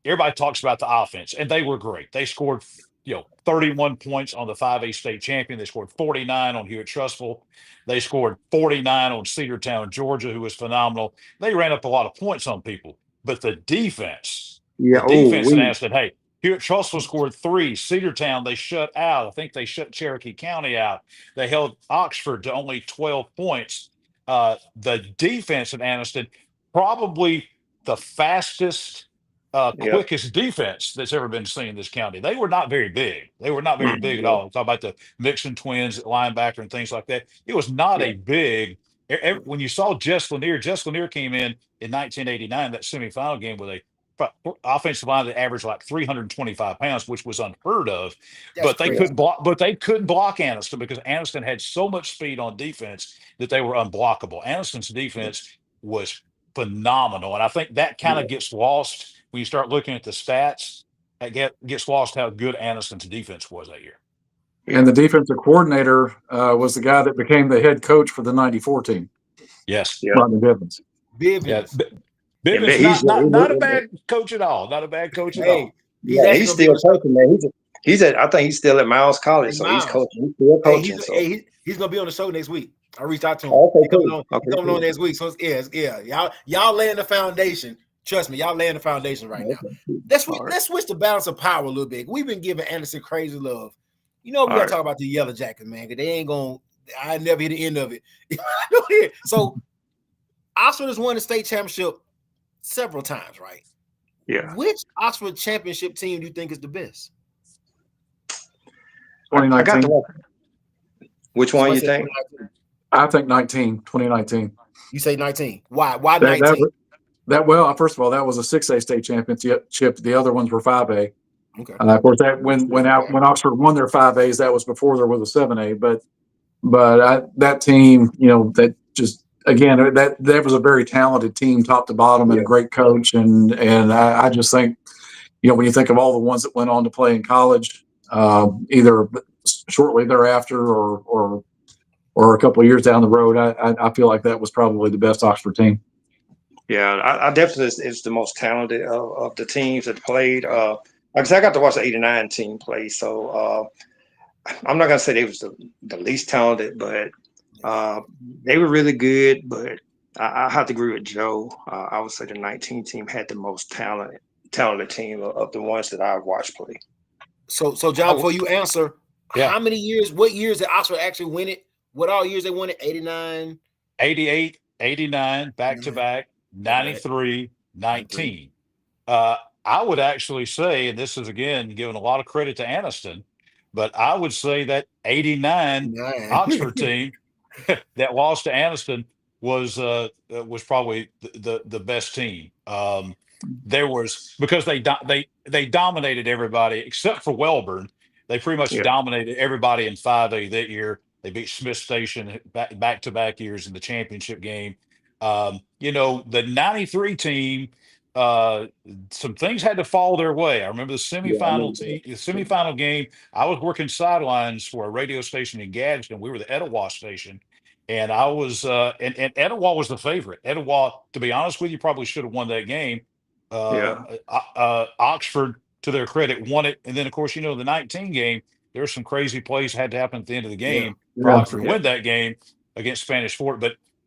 everybody talks about the offense, and they were great. They scored, 31 points on the 5A state champion. They scored 49 on Hewitt-Trussville. They scored 49 on Cedartown, Georgia, who was phenomenal. They ran up a lot of points on people, but the defense in Anniston, hey, Hewitt-Trussville scored 3. Cedartown, they shut out. I think they shut Cherokee County out. They held Oxford to only 12 points. The defense in Anniston, probably the fastest, quickest defense that's ever been seen in this county. They were not very big. They were not very big at all. Talk about the Mixon twins at linebacker and things like that. It was not a big. When you saw Jess Lanier came in 1989, that semifinal game with a offensive line that averaged like 325 pounds, which was unheard of. That's But they crazy. couldn't block. But they couldn't block Anniston because Anniston had so much speed on defense that they were unblockable. Anniston's defense was phenomenal, and I think that kind of gets lost when you start looking at the stats. It gets lost how good Anniston's defense was that year. And the defensive coordinator was the guy that became the head coach for the '94 team. Yes. Yeah. Rodney Bivens. Yes. Yeah, Bivens, he's- not a bad coach at all. Not a bad coach at all. Hey, Yeah, he's still coaching, man. I think he's still at Miles College, so he's Miles. coaching. He's still coaching. He's gonna be on the show next week. I reached out to him. Okay, He's coming cool. on, he's coming on next week. So y'all laying the foundation. Trust me, y'all laying the foundation right now. Let's switch the balance of power a little bit. We've been giving Anderson crazy love. You know, we gotta talk about the Yellow Jackets, man, because they ain't gonna. I never hear the end of it. So Oxford has won the state championship several times, right? Yeah. Which Oxford championship team do you think is the best? 2019. Which one you think? I think 2019. You say 19. Why? Why 19? Well, first of all, that was a 6A state championship. The other ones were 5A. Okay. Of course, that when Oxford won their 5As, that was before there was a 7A. But that team, that just again that was a very talented team, top to bottom, and a great coach. And I just think, when you think of all the ones that went on to play in college, either shortly thereafter or a couple of years down the road, I feel like that was probably the best Oxford team. Yeah, I definitely is the most talented of the teams that played. Like I said, I got to watch the '89 team play, so I'm not gonna say they was the least talented, but they were really good. But I have to agree with Joe. I would say the '19 team had the most talented team of the ones that I've watched play. So John, before you answer, how many years? What years did Oxford actually win it? What all years they won it? 89, 88, 89, back to back. 93, 19. I would actually say, and this is again giving a lot of credit to Anniston, but I would say that 89 Oxford team that lost to Anniston was probably the best team. There was, because they dominated everybody except for Welborn. They pretty much dominated everybody in 5A that year. They beat Smith Station back to back years in the championship game. The 93 team, some things had to fall their way. I remember the semifinal game. I was working sidelines for a radio station in Gadsden. We were the Etowah station, and I was and Etowah was the favorite. Etowah, to be honest with you, probably should have won that game. Oxford, to their credit, won it, and then of course, the 19 game. There were some crazy plays had to happen at the end of the game for Oxford to win that game against Spanish Fort.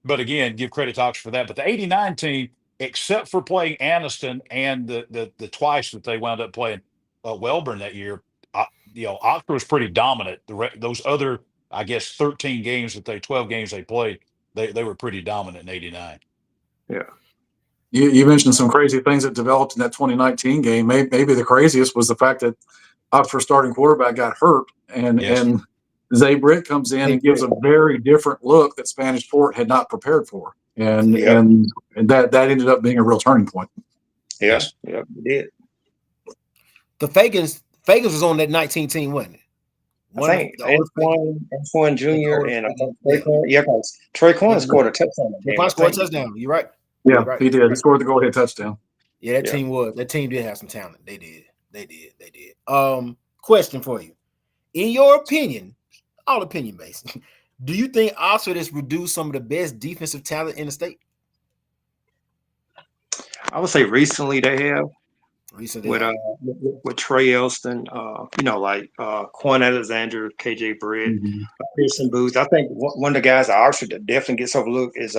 But again, give credit to Oxford for that. But the '89 team, except for playing Anniston and the twice that they wound up playing Welborn that year, Oxford was pretty dominant. Those other, I guess, 12 games they played, they were pretty dominant in '89. Yeah. You mentioned some crazy things that developed in that 2019 game. Maybe the craziest was the fact that Oxford starting quarterback got hurt, and Zay Britt comes in and gives a very different look that Spanish Fort had not prepared for, and that ended up being a real turning point. Yes, it did. The Fagans was on that 19 team, wasn't it? I think Antoine Jr. and I think Trey because Trey Corn scored a touchdown. Trey Corn scored a touchdown. You're right. Yeah, right. He did. He scored the go-ahead touchdown. Yeah, that team did have some talent. They did. Question for you. In your opinion, all opinion based, do you think Oxford has produced some of the best defensive talent in the state? I would say recently they have. With Trey Elston, like Quan Alexander, KJ Britt, Pearson Booth. I think one of the guys at Oxford that definitely gets overlooked is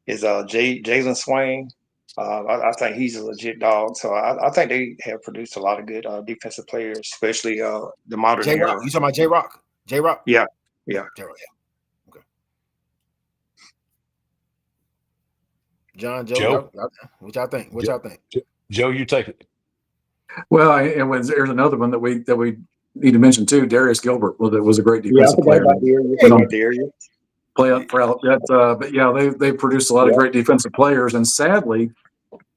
Jalen Swain. I think he's a legit dog. So I think they have produced a lot of good defensive players, especially the modern era. You talking about J-Rock? J-Rock? Yeah. J-Rock, yeah. Okay. Joe, what y'all think? Joe, you take it. Well, and there's another one that we need to mention too. Darius Gilbert was a great defensive player. Play up for that, but they produced a lot of great defensive players, and sadly,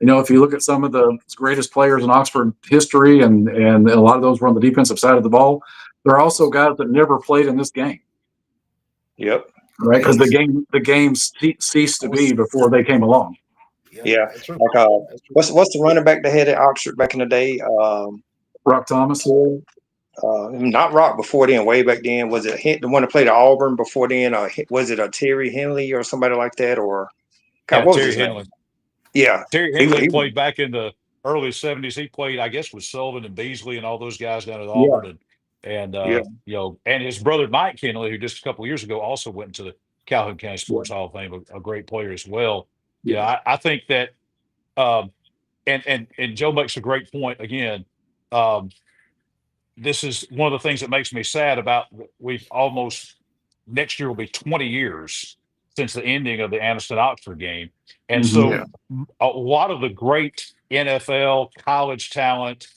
if you look at some of the greatest players in Oxford history, and a lot of those were on the defensive side of the ball, there are also guys that never played in this game. Yep. Right, because the game ceased to be before they came along. Yeah. Like what's the running back that had at Oxford back in the day? Rock Thomas. Not Rock before then. Way back then, was it the one that played at Auburn before then? Was it a Terry Henley or somebody like that? Or God, what was his name? Yeah, Terry Henley played back in the early 70s. He played, I guess, with Sullivan and Beasley and all those guys down at Auburn, and and his brother Mike Henley, who just a couple of years ago also went into the Calhoun County Sports Hall of Fame, a great player as well. Yeah, I think that, and Joe makes a great point again. This is one of the things that makes me sad about we've almost next year will be 20 years since the ending of the Anniston Oxford game. And so a lot of the great NFL college talent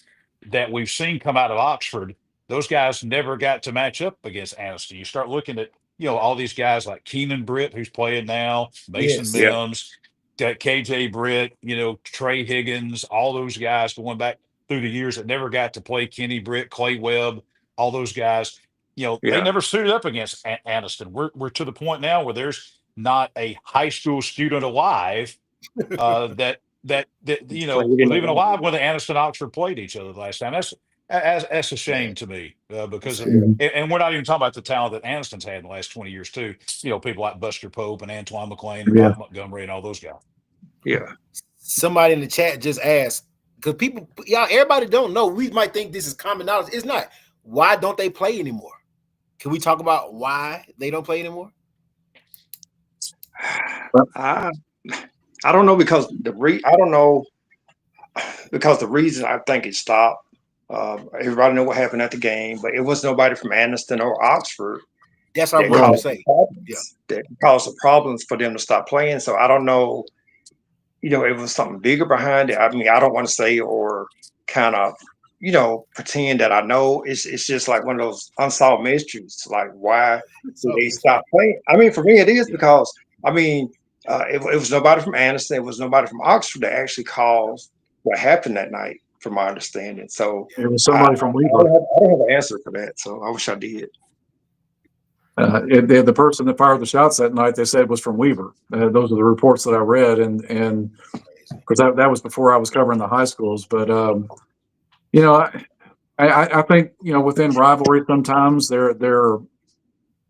that we've seen come out of Oxford, those guys never got to match up against Anniston. You start looking at, all these guys like Keenan Britt, who's playing now, Mason Mims, KJ Britt, Trey Higgins, all those guys going back through the years that never got to play Kenny Britt, Clay Webb, all those guys, they never suited up against Anniston. We're to the point now where there's not a high school student alive that was even alive when the Anniston Oxford played each other the last time. That's a shame to me because and we're not even talking about the talent that Anniston's had in the last 20 years too. People like Buster Pope and Antoine McLean and Mike Montgomery and all those guys. Yeah. Somebody in the chat just asked, because everybody don't know. We might think this is common knowledge. It's not. Why don't they play anymore? Can we talk about why they don't play anymore? I don't know because the reason I think it stopped. Everybody know what happened at the game, but it was nobody from Anniston or Oxford. That's what I was going to say. That caused the problems for them to stop playing. So I don't know. It was something bigger behind it. I mean, I don't want to say or kind of, pretend that I know. It's just like one of those unsolved mysteries. Like, why did they stop playing? I mean, for me, it is because, it was nobody from Anniston. It was nobody from Oxford that actually caused what happened that night, from my understanding. So it was somebody from Weaver. I don't have an answer for that. So I wish I did. The person that fired the shots that night, they said was from Weaver. Those are the reports that I read, and because that was before I was covering the high schools. But I think within rivalry sometimes there are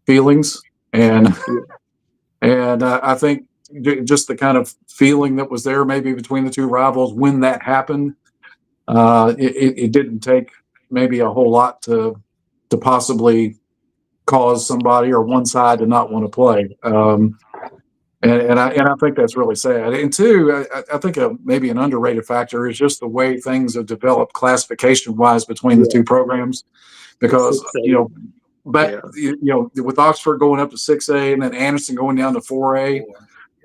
feelings, and I think just the kind of feeling that was there maybe between the two rivals when that happened, it didn't take maybe a whole lot to possibly cause somebody or one side to not want to play. And I think that's really sad. And two, I think maybe an underrated factor is just the way things have developed classification wise between the two programs, because with Oxford going up to 6A and then Anniston going down to 4A,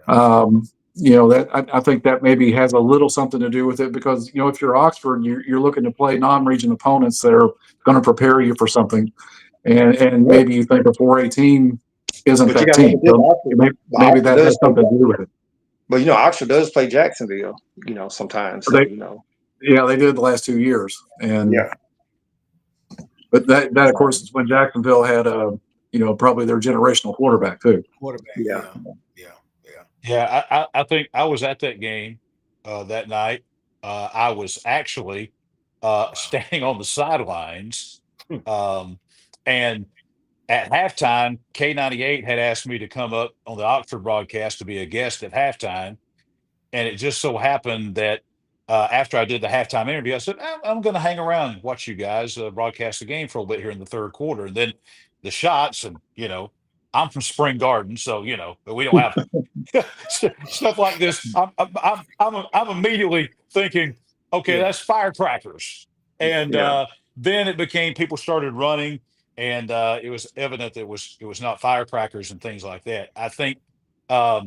that I think that maybe has a little something to do with it, because if you're Oxford, you're looking to play non-region opponents that are going to prepare you for something. And maybe you think a 4A team isn't that team. So maybe that has something to do with it. But Oxford does play Jacksonville, sometimes. So, Yeah, they did the last 2 years. And but that of course is when Jacksonville had probably their generational quarterback too. Yeah, I think I was at that game that night. I was actually standing on the sidelines. And at halftime, K98 had asked me to come up on the Oxford broadcast to be a guest at halftime. And it just so happened that after I did the halftime interview, I said, I'm going to hang around and watch you guys broadcast the game for a little bit here in the third quarter. And then the shots, and, I'm from Spring Garden, so, but we don't have stuff like this. I'm immediately thinking, okay, that's firecrackers. And then it became, people started running. And it was evident that it was not firecrackers and things like that. I think at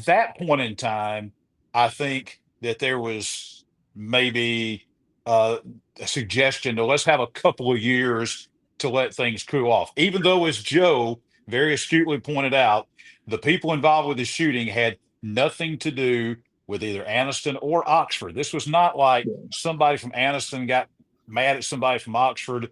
that point in time, I think that there was maybe a suggestion to let's have a couple of years to let things cool off. Even though, as Joe very astutely pointed out, the people involved with the shooting had nothing to do with either Anniston or Oxford. This was not like somebody from Anniston got mad at somebody from Oxford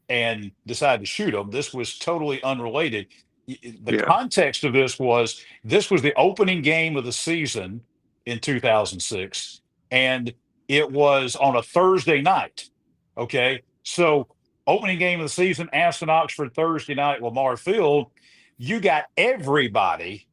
and decided to shoot them. This was totally unrelated. The context of this was the opening game of the season in 2006, and it was on a Thursday night. Okay, so opening game of the season, Anniston Oxford, Thursday night, Lamar Field. You got everybody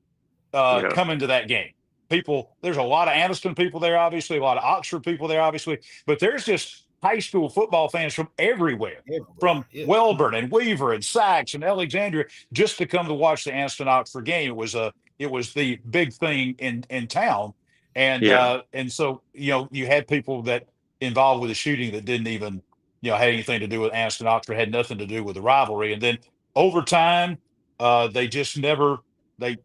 coming to that game. People, there's a lot of Anniston people there, obviously, a lot of Oxford people there, obviously, but there's just high school football fans from everywhere, from Welborn and Weaver and Sachs and Alexandria, just to come to watch the Anniston Oxford game. It was the big thing in town, and so you had people that involved with the shooting that didn't even had anything to do with Anniston Oxford, had nothing to do with the rivalry, and then over time they just never they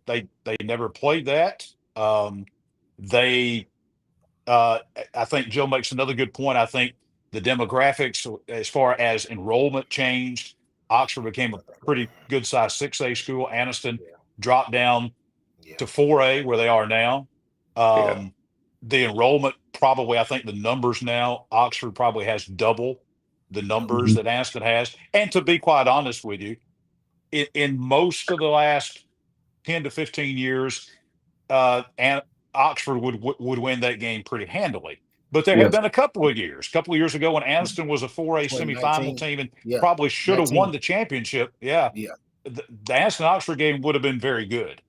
never played that. I think Joe makes another good point. I think the demographics, as far as enrollment changed, Oxford became a pretty good size 6A school. Anniston dropped down to 4A where they are now. The enrollment probably, I think the numbers now, Oxford probably has double the numbers that Anniston has. And to be quite honest with you, in most of the last 10 to 15 years, and Oxford would win that game pretty handily. But there have been a couple of years ago when Anniston was a 4A semifinal team and probably should have won the championship. The Anniston Oxford game would have been very good.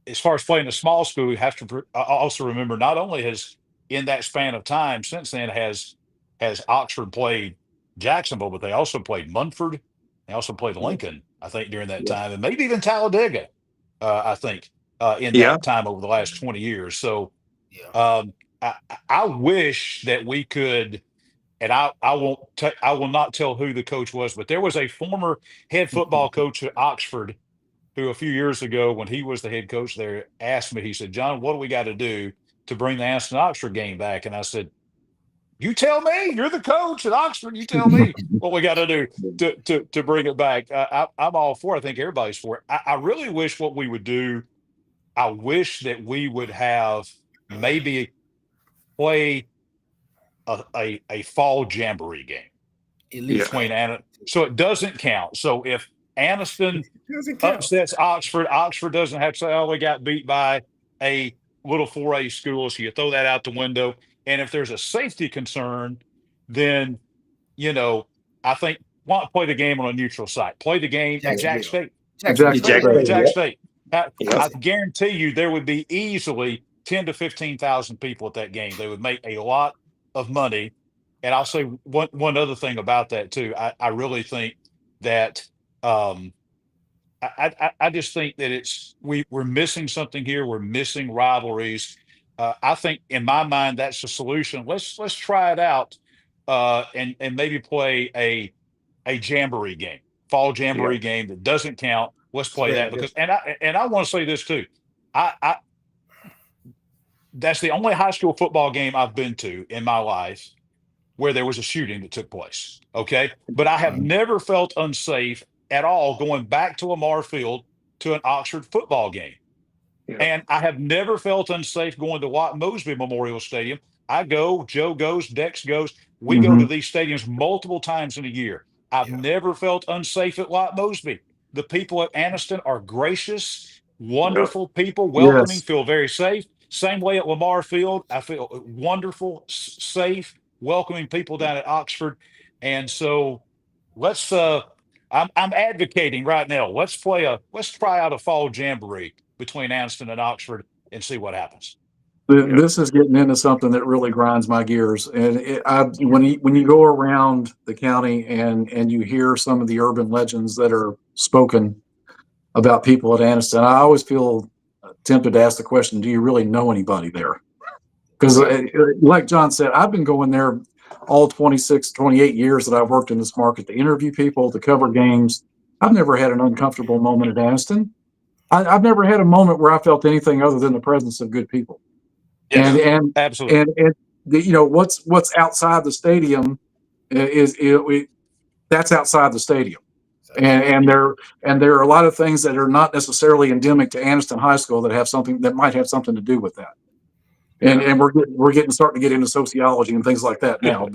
As far as playing a small school, you have to also remember, not only has in that span of time since then has Oxford played Jacksonville, but they also played Munford. They also played Lincoln, I think, during that time, and maybe even Talladega, I think, in that time over the last 20 years. So I wish that we could, and I will not tell who the coach was, but there was a former head football coach at Oxford who a few years ago, when he was the head coach there, asked me, he said, "John, what do we got to do to bring the Anniston Oxford game back?" And I said, "You tell me. You're the coach at Oxford. You tell me what we got to do to bring it back." I'm all for it. I think everybody's for it. I really wish what we would do, I wish that we would have maybe play a fall jamboree game between Anniston. So it doesn't count. So if Anniston upsets Oxford, Oxford doesn't have to say, "Oh, we got beat by a little 4A school." So you throw that out the window. And if there's a safety concern, then, I think, why not play the game on a neutral site? Play the game at Jack State. Jack State. I guarantee you there would be easily 10 to 15,000 people at that game. They would make a lot of money. And I'll say one other thing about that, too. I really think that I just think that we're missing something here. We're missing rivalries. I think, in my mind, that's the solution. Let's try it out, and maybe play a jamboree game, fall jamboree game that doesn't count. Let's play that, because and I want to say this too. I that's the only high school football game I've been to in my life where there was a shooting that took place. Okay, but I have never felt unsafe at all going back to Lamar Field to an Oxford football game. And I have never felt unsafe going to Watt Mosby Memorial Stadium. I go, Joe goes, Dex goes. We go to these stadiums multiple times in a year. I've never felt unsafe at Watt Mosby. The people at Anniston are gracious, wonderful people, welcoming, feel very safe. Same way at Lamar Field. I feel wonderful, safe, welcoming people down at Oxford. And so let's I'm advocating right now. Let's try out a fall jamboree between Anniston and Oxford and see what happens. This is getting into something that really grinds my gears. And when you go around the county and you hear some of the urban legends that are spoken about people at Anniston, I always feel tempted to ask the question, do you really know anybody there? Because like John said, I've been going there all 26, 28 years that I've worked in this market to interview people, to cover games. I've never had an uncomfortable moment at Anniston. I've never had a moment where I felt anything other than the presence of good people. Yes, and absolutely. And what's outside the stadium is that's outside the stadium. And there are a lot of things that are not necessarily endemic to Anniston High School that might have something to do with that. And we're starting to get into sociology and things like that now.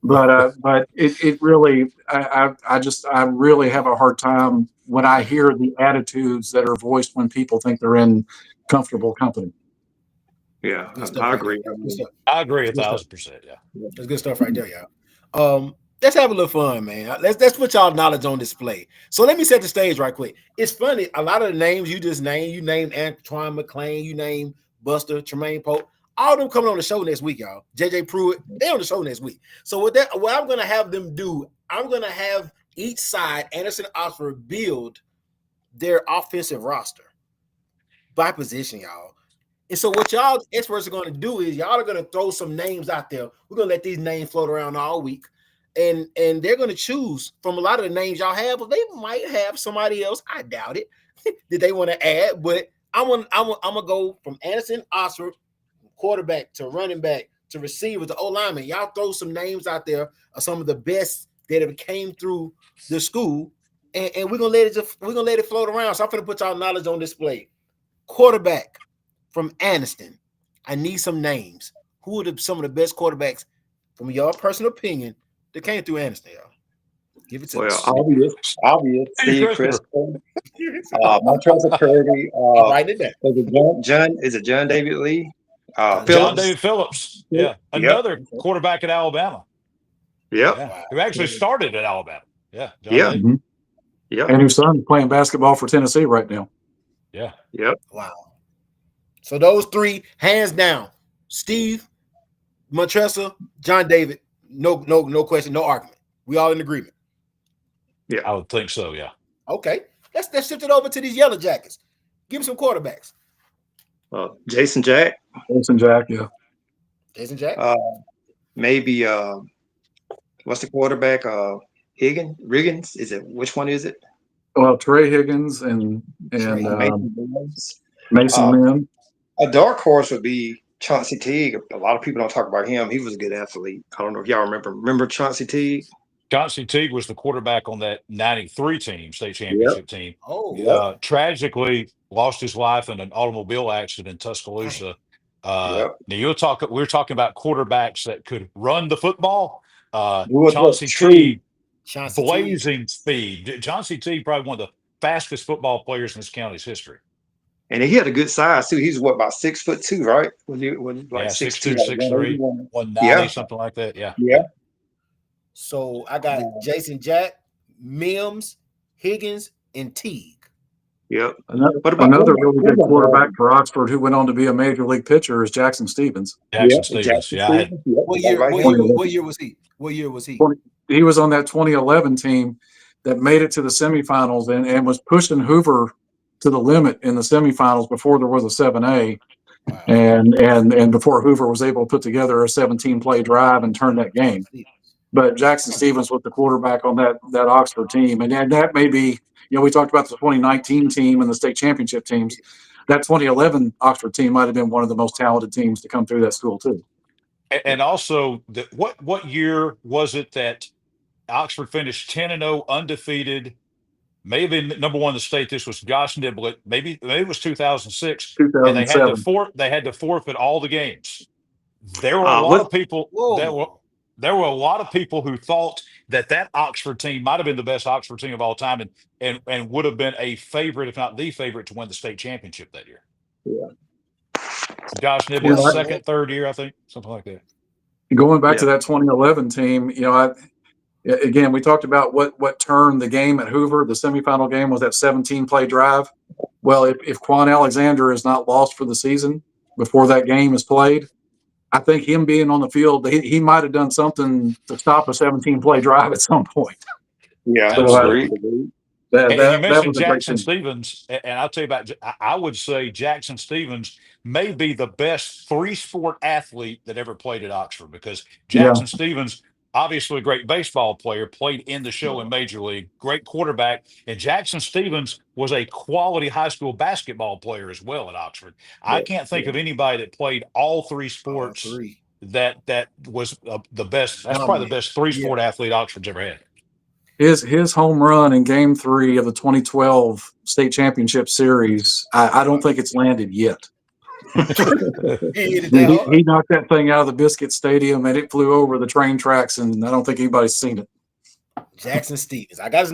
But it really, I really have a hard time when I hear the attitudes that are voiced when people think they're in comfortable company. Yeah, I agree. I agree 1,000%. Yeah, that's good stuff right there, y'all. Let's have a little fun, man. Let's put y'all knowledge on display. So let me set the stage right quick. It's funny, a lot of the names you just named, you named Antoine McLean, you named Buster, Tremaine Pope, all of them coming on the show next week, y'all. JJ Pruitt, they on the show next week. So what I'm gonna have them do, I'm gonna have each side, Anderson, Oxford, build their offensive roster by position, y'all. And so what y'all experts are going to do is y'all are going to throw some names out there. We're going to let these names float around all week. And they're going to choose from a lot of the names y'all have, but they might have somebody else. I doubt it that they want to add, but I'm going to go from Anderson, Oxford, quarterback to running back to receiver to O-lineman. Y'all throw some names out there of some of the best that have came through the school, and we're going to let it float around. So I'm going to put y'all knowledge on display. Quarterback from Anniston, I need some names. Who are some of the best quarterbacks, from your personal opinion, that came through Anniston, y'all? Give it to us. Obvious. Steve Crystal, Montrezl Purdy. Write it down. Is it John David Lee? John David Phillips. Yeah, another quarterback at Alabama. Yeah, who actually started at Alabama. Yeah, and whose son is playing basketball for Tennessee right now. Yeah. Yep. Wow. So those three, hands down, Steve, Montrezl, John David, no question, no argument. We all in agreement. Yeah, I would think so. Yeah. Okay, let's shift it over to these Yellow Jackets. Give me some quarterbacks. Jason Jack. Yeah. Jason Jack. Maybe what's the quarterback? Riggins. Is it? Which one is it? Well, Trey Higgins and Mason Mims. A dark horse would be Chauncey Teague. A lot of people don't talk about him. He was a good athlete. I don't know if y'all remember Chauncey Teague. Chauncey Teague was the quarterback on that 93 team, state championship team. Oh, tragically lost his life in an automobile accident in Tuscaloosa. Now we're talking about quarterbacks that could run the football. Chauncey Teague, blazing speed. Chauncey Teague, probably one of the fastest football players in this county's history. And he had a good size too. He's about 6'2", right? Was he like 6'2", 6'3", 190, something like that. Yeah. So I got Jason Jack, Mims, Higgins, and Teague. Yep. Another really good quarterback for Oxford who went on to be a major league pitcher is Jackson Stevens. Jackson Stevens. What year was he? He was on that 2011 team that made it to the semifinals and was pushing Hoover to the limit in the semifinals before there was a 7A. Wow. And before Hoover was able to put together a 17-play drive and turn that game. But Jackson Stevens was the quarterback on that Oxford team. And that may be, we talked about the 2019 team and the state championship teams. That 2011 Oxford team might have been one of the most talented teams to come through that school too. And also, what year was it that Oxford finished 10-0 undefeated? Maybe number one in the state. This was Josh Niblett. Maybe it was 2006. And they had to forfeit all the games. There were a lot of people. There were a lot of people who thought that Oxford team might have been the best Oxford team of all time, and would have been a favorite, if not the favorite, to win the state championship that year. Yeah. Josh Niblett's second, third year, I think, something like that. Going back to that 2011 team, again, we talked about what turned the game at Hoover. The semifinal game was that 17-play drive. Well, if Quan Alexander is not lost for the season before that game is played, I think him being on the field, he might have done something to stop a 17-play drive at some point. Yeah, absolutely. You mentioned Jackson Stevens, and I'll tell you about. I would say Jackson Stevens may be the best three-sport athlete that ever played at Oxford, because Jackson Stevens, obviously a great baseball player, played in the show in Major League, great quarterback, and Jackson Stevens was a quality high school basketball player as well at Oxford. I can't think of anybody that played all three sports that was the best. That's probably the best three-sport athlete Oxford's ever had. his home run in Game 3 of the 2012 state championship series, I don't think it's landed yet. He knocked that thing out of the Biscuit Stadium and it flew over the train tracks, and I don't think anybody's seen it. Jackson Stevens. I got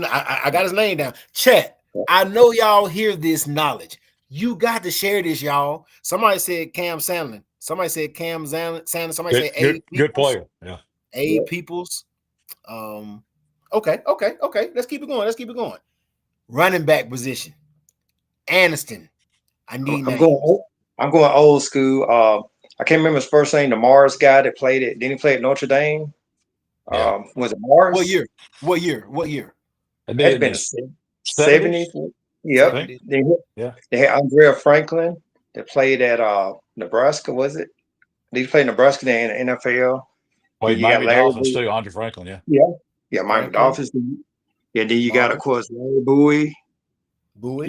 his name down. Chat. I know y'all hear this knowledge. You got to share this, y'all. Somebody said Cam Sandlin. Somebody said Cam Sandlin. Somebody said A. Good player. Yeah. A. Peoples. Okay. Let's keep it going. Running back position. Anniston. I'm going old school. I can't remember his first name. The Mars guy that played it. Didn't he play at Notre Dame? Yeah. Was it Mars? What year? It's been 70s. Yep. They had Andrea Franklin that played at Nebraska. Was it? Did he play Nebraska in the NFL? Well, Miami Dolphins too. Andre Franklin. Yeah. Miami Dolphins. Yeah. Then you got, of course, Larry Bowie.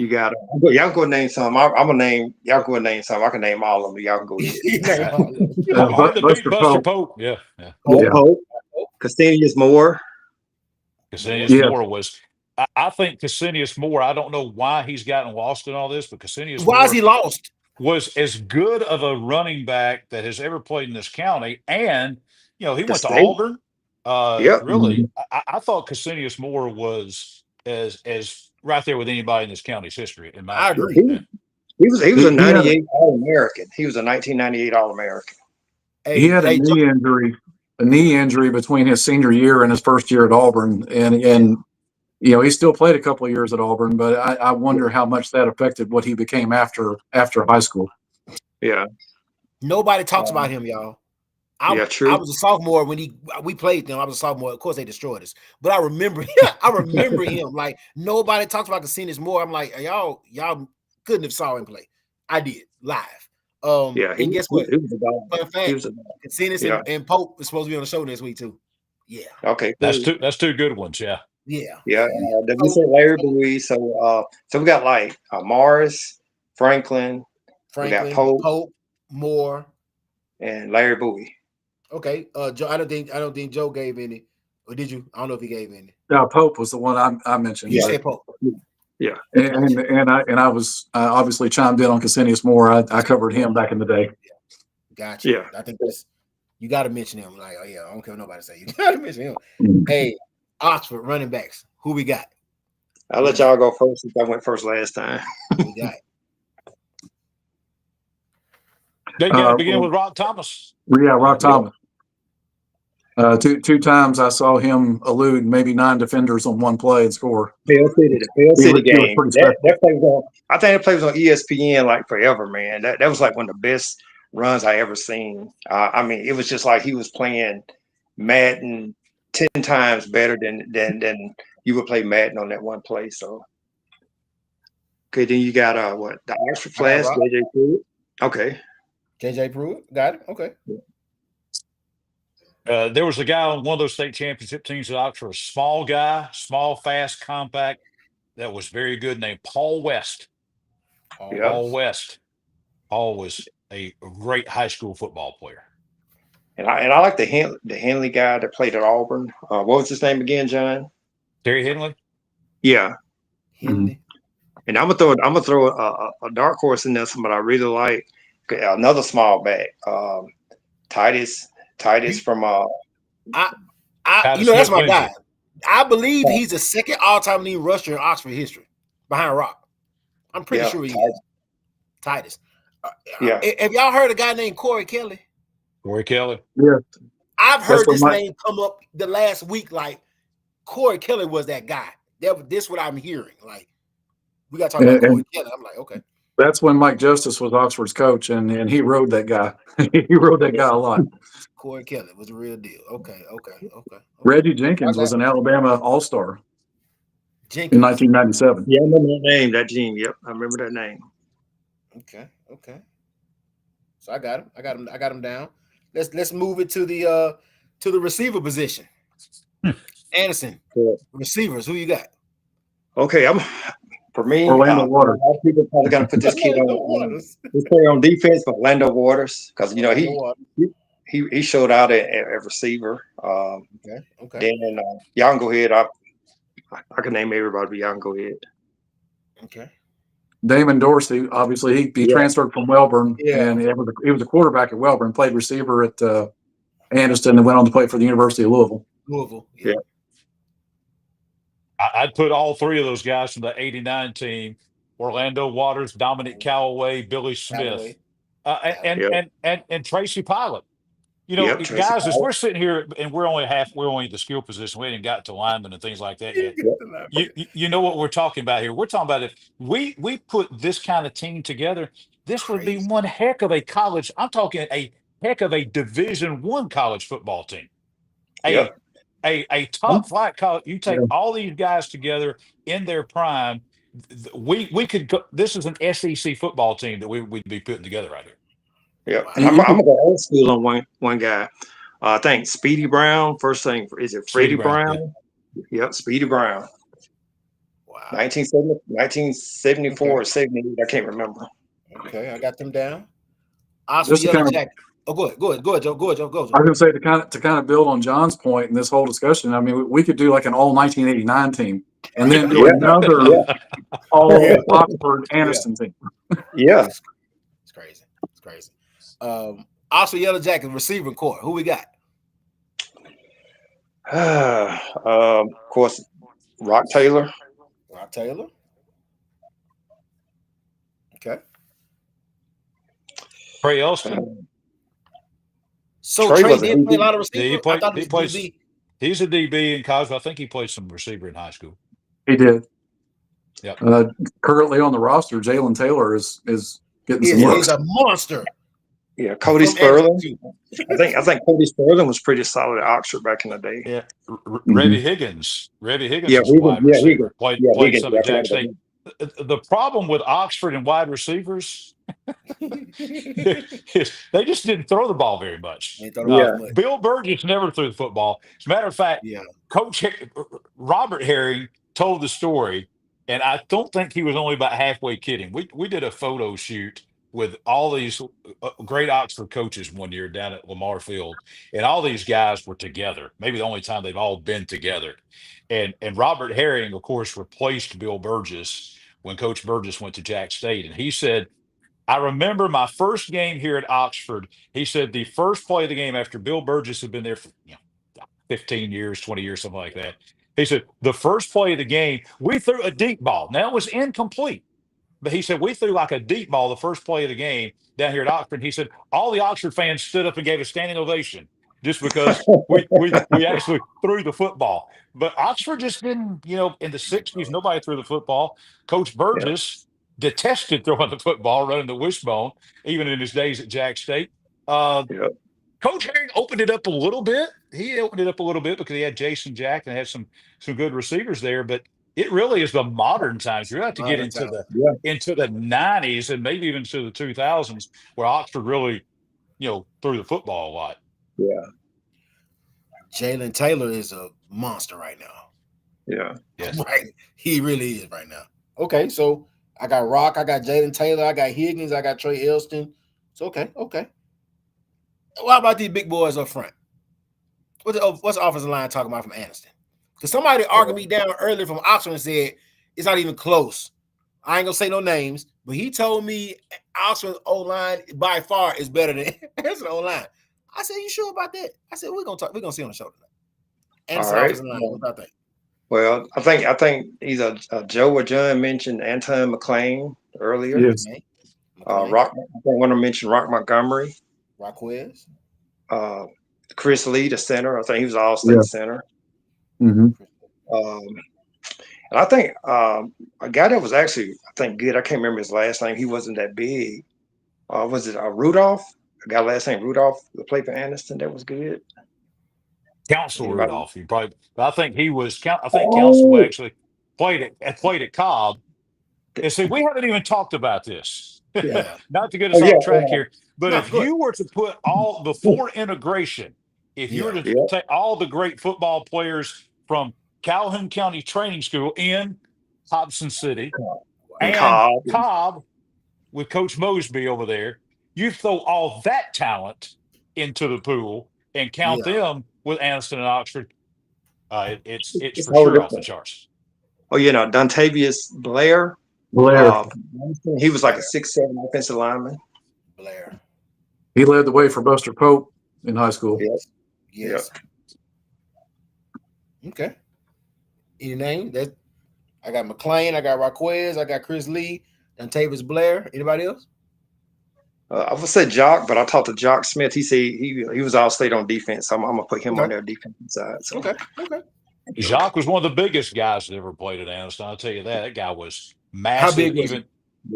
You got y'all go name some. I'm gonna name y'all. Go name some. I can name all of them. Y'all can go ahead. Buster Pope. Yeah. Pope. Cassinius Moore. Moore was. I think Cassinius Moore. I don't know why he's gotten lost in all this, but Cassinius. Why is he lost? Was as good of a running back that has ever played in this county, and he went to Auburn. Really, I thought Cassinius Moore was as right there with anybody in this county's history. In my opinion, he was a 98 All-American. He was a 1998 All-American. He had a knee injury between his senior year and his first year at Auburn, and he still played a couple of years at Auburn, but I wonder how much that affected what he became after high school. Yeah, nobody talks about him, y'all. True. I was a sophomore when we played them. I was a sophomore. Of course, they destroyed us, but I remember him. Like, nobody talks about Cassinius Moore. I'm like, y'all couldn't have saw him play. I did live. And guess what? Fun fact: Cassinius and Pope is supposed to be on the show next week too. Yeah. Okay. That's two good ones. Yeah. Yeah. We said Larry Bowie. So we got like Morris, Franklin, we got Pope, Moore, and Larry Bowie. Okay. Joe, I don't think Joe gave any. Or did you? I don't know if he gave any. No, Pope was the one I mentioned. You said Pope. Yeah. And I was obviously chimed in on Cassinius Moore. I covered him back in the day. Gotcha. Yeah. I think you got to mention him. Like, I don't care what nobody say. You got to mention him. Mm-hmm. Hey, Oxford running backs. Who we got? I'll let y'all go first since I went first last time. We got. They got to begin with Rock Thomas. Yeah, Rock Thomas. Two times I saw him elude maybe 9 defenders on one play and score. Pell City game. That play was I think that play was on ESPN like forever, man. That was like one of the best runs I ever seen. I mean, it was just like he was playing Madden 10 times better than you would play Madden on that one play. So, okay, then you got the Oxford class, JJ Pruitt. Okay, JJ Pruitt, got it. Okay. There was a guy on one of those state championship teams at Oxford, a small guy, small, fast, compact, that was very good, named Paul West. Paul West. Paul was a great high school football player. And I like the Henley guy that played at Auburn. What was his name again, John? Terry Henley. Yeah. Henley. And I'm gonna throw a dark horse in there. Somebody I really like. Another small back, Titus from that's my guy. I believe he's the second all-time leading rusher in Oxford history behind Rock. I'm pretty sure he is. Titus. Have y'all heard a guy named Corey Kelly? Corey Kelly. Yeah. I've heard this name come up the last week. Like, Corey Kelly was that guy. This what I'm hearing. Like, we got to talk about Corey Kelly. I'm like, okay. That's when Mike Justice was Oxford's coach, and he rode that guy. He rode that guy a lot. Corey Kelly was a real deal. Okay. Reggie Jenkins was an Alabama All-Star in 1997. Yeah, I remember that name, that team. Yep, I remember that name. Okay. So I got him down. Let's move it to the receiver position. Anderson, receivers. Who you got? Okay, for me, Orlando Waters. A lot of people probably gonna put this kid on this player on defense, but Orlando Waters, because he showed out at receiver. Okay. Then y'all can go ahead. I can name everybody, but y'all can go ahead. Okay. Damon Dorsey, obviously, he transferred from Welborn, and he was a quarterback at Welborn, played receiver at Anniston, and went on to play for the University of Louisville. Yeah. I'd put all three of those guys from the '89 team: Orlando Waters, Dominic Callaway, Billy Smith, and Tracy Pilot. You know, guys, as we're sitting here and we're only the skill position. We ain't got to linemen and things like that yet. You know what we're talking about here? We're talking about if we put this kind of team together, this would be one heck of a college. I'm talking a heck of a Division I college football team. A top flight college. You take all these guys together in their prime. We could go. This is an SEC football team that we'd be putting together right here. Yeah, I'm gonna go old school on one guy. I think Speedy Brown. First thing, is it Freddie Brown? Yep, Speedy Brown. Wow. 1974 or 78. I can't remember. Okay, I got them down. Oscar Yellow Jacket. Oh, go ahead, Joe. Go ahead, Joe. I was going to say to kind of build on John's point in this whole discussion. I mean, we could do like an all 1989 team, and then do another all Oxford Anniston team. Yeah, it's crazy. It's crazy. Oscar Yellow Jacket receiving core. Who we got? Of course, Rock Taylor. Okay. Trey Elston. So Trey did play a lot of receiver. He's a DB in college. I think he played some receiver in high school. He did. Yep. Currently on the roster, Jalen Taylor is getting some work. He's a monster. Yeah, Cody Sperling. I think Cody Sperling was pretty solid at Oxford back in the day. Yeah, Revy Higgins. Revy Higgins was wide receiver. Played some at Jack State. The problem with Oxford and wide receivers is they just didn't throw the ball very much. Bill Burgess never threw the football. As a matter of fact, Coach Robert Herring told the story, and I don't think he was only about halfway kidding. We did a photo shoot with all these great Oxford coaches one year down at Lamar Field, and all these guys were together. Maybe the only time they've all been together. And Robert Herring, of course, replaced Bill Burgess when Coach Burgess went to Jack State. And he said, I remember my first game here at Oxford. He said the first play of the game after Bill Burgess had been there for 15 years, 20 years, something like that. He said, the first play of the game, we threw a deep ball. Now it was incomplete. But he said, we threw like a deep ball the first play of the game down here at Oxford. He said, all the Oxford fans stood up and gave a standing ovation just because we actually threw the football. But Oxford just didn't, in the 60s, nobody threw the football. Coach Burgess detested throwing the football, running the wishbone, even in his days at Jack State. Coach Herring opened it up a little bit. He opened it up a little bit because he had Jason Jack and had some good receivers there. But it really is the modern times. You're going to have to get into the 90s and maybe even to the 2000s where Oxford really, threw the football a lot. Yeah. Jalen Taylor is a monster right now. Yeah. Yes. Right. He really is right now. Okay, so I got Rock, I got Jalen Taylor, I got Higgins, I got Trey Elston. So okay. What about these big boys up front? What's the offensive line talking about from Anniston? Because somebody argued me down earlier from Oxford and said it's not even close. I ain't gonna say no names, but he told me Oxford's O-line by far is better than Anniston O-line. I said, you sure about that? I said, we're gonna see on the show tonight. Anniston offensive line, what about that? Well, I think either Joe or John mentioned Anton McLean earlier. Yes. Rock. I want to mention Rock Montgomery. Rockwez. Chris Lee, the center. I think he was all-state center. Mm-hmm. And I think a guy that was actually, I think, good. I can't remember his last name. He wasn't that big. Was it Rudolph? A guy last name Rudolph that played for Anniston. That was good. Council Rudolph. He probably. I think he was. I think Council actually played at Cobb. And see, we haven't even talked about this. Not to get us off track here, but if you were to put all before integration, if you were to take all the great football players from Calhoun County Training School in Hobson City and Cobb with Coach Mosby over there, you throw all that talent into the pool and count them with Anniston and Oxford. It's for sure off the charts. Oh, Dontavius Blair. Blair. He was like a 6'7" offensive lineman. Blair. He led the way for Buster Pope in high school. Yes. Okay. Any name? That I got McClain, I got Raquez, I got Chris Lee, Dontavius Blair. Anybody else? I would say Jock, but I talked to Jock Smith. He said he was all state on defense. So I'm gonna put him on their defensive side. So. Okay. Jacques was one of the biggest guys that ever played at Anniston. I'll tell you that. That guy was massive. How big was he?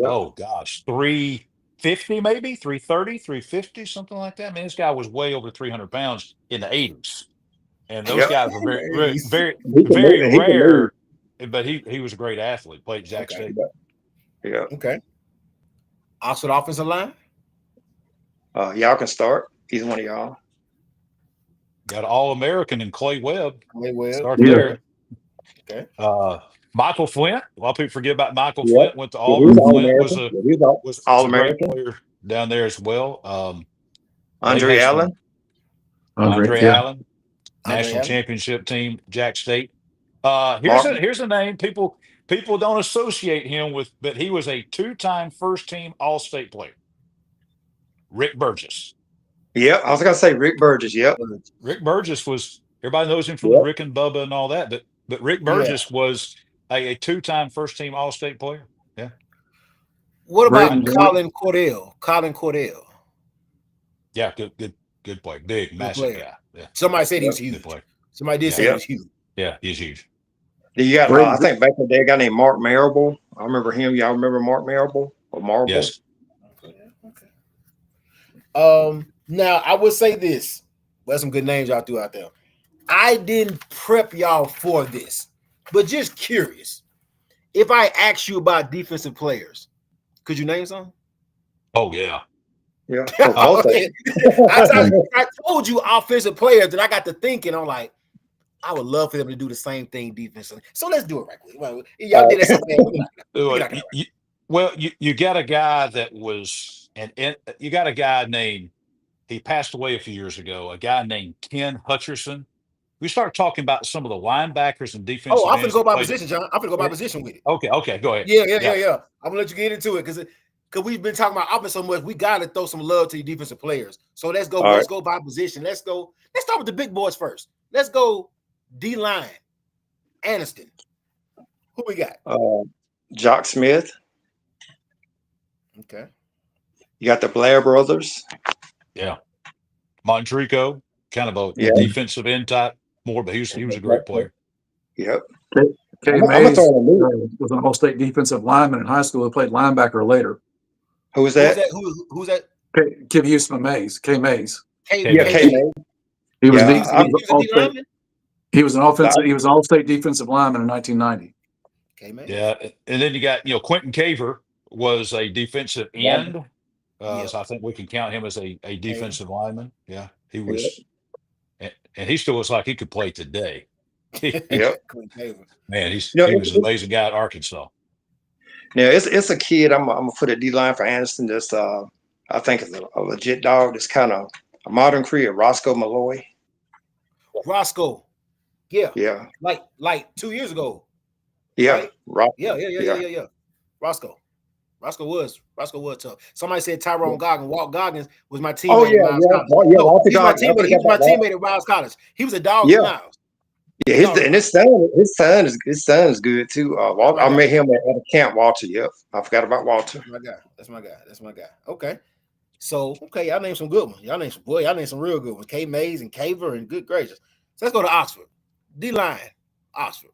Oh gosh, 350 maybe, 330, 350, something like that. Man, this guy was way over 300 pounds in the 80s. And those guys were very rare. But he was a great athlete. Played Jack State. Yeah. Okay. Oxford offensive line? Y'all can start. Either one of y'all. Got an All-American in Clay Webb. Start Yeah. there. Okay. Michael Flint. A lot of people forget about Michael Flint. Went to Auburn. Flint was a great player down there as well. Andre Allen. Allen. National championship team, Jack State. Here's a name people don't associate him with, but he was a 2-time first-team All-State player. Rick Burgess. Yep, I was gonna say Rick Burgess. Yep, Rick Burgess was. Everybody knows him from Rick and Bubba and all that, but Rick Burgess was a 2-time first-team All-State player. Yeah. What about Colin Cordell? Yeah, good player. Big, massive guy. Yeah. Somebody said he was huge. Somebody did say he was huge. Yeah, he's huge. You got, I think back in the day, a guy named Mark Marable. I remember him. Y'all remember Mark Marable or Marble? Yes. Okay. Now I would say this. Well, some good names y'all threw out there. I didn't prep y'all for this, but just curious. If I ask you about defensive players, could you name some? Oh yeah. Yeah. I told you offensive players, and I got to thinking. I'm like, I would love for them to do the same thing defensively. So let's do it right quick. Well, y'all did it. Well, you got a guy that was, and you got a guy named. He passed away a few years ago. A guy named Ken Hutcherson. We start talking about some of the linebackers and defensive. Oh, I'm gonna go by position, John. I'm gonna go by position with it. Okay, go ahead. Yeah. I'm gonna let you get into it because we've been talking about offense so much. We gotta throw some love to your defensive players. So let's go. Let's go by position. Let's start with the big boys first. Let's go D-line. Anniston. Who we got? Jock Smith. Okay. You got the Blair brothers. Yeah. Montrico, kind of a defensive end type more, but he was a great player. Yep. K. Mays was an all-state defensive lineman in high school who played linebacker later. Who was that? Who's that? Kivusma Mays. K. Mays. K. Mays. He was an all-state defensive lineman in 1990. K. Mays. Yeah, and then you got Quentin Caver was a defensive end. So I think we can count him as a defensive lineman. Yeah, he was, and he still looks like he could play today. Yep. Man, he was an amazing guy at Arkansas. Now it's a kid. I'm gonna put a D line for Anniston. Just I think is a legit dog. That's kind of a modern creator, Roscoe Malloy. Roscoe. Yeah. Like 2 years ago. Yeah. Right? Yeah. Roscoe was tough. Somebody said Tyrone Goggins. Walt Goggins was my teammate at Miles College. He was my teammate at Miles College. He was a dog at Miles. Yeah, his son is good too. I met him at a camp, Walter. Yep, I forgot about Walter. That's my guy. Okay, so y'all named some good ones. Y'all named some real good ones. K. Mays and Caver and good gracious. So let's go to Oxford. D-line, Oxford.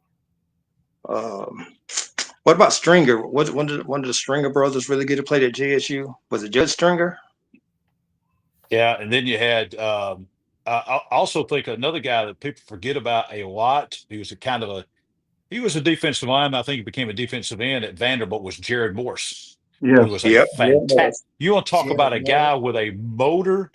What about Stringer? One of the Stringer brothers really good to play at JSU? Was it Judge Stringer? Yeah, and then you had I also think another guy that people forget about a lot. He was a defensive lineman. I think he became a defensive end at Vanderbilt. Was Jared Morse? Yeah, he was fantastic. You want to talk about a guy with a motor?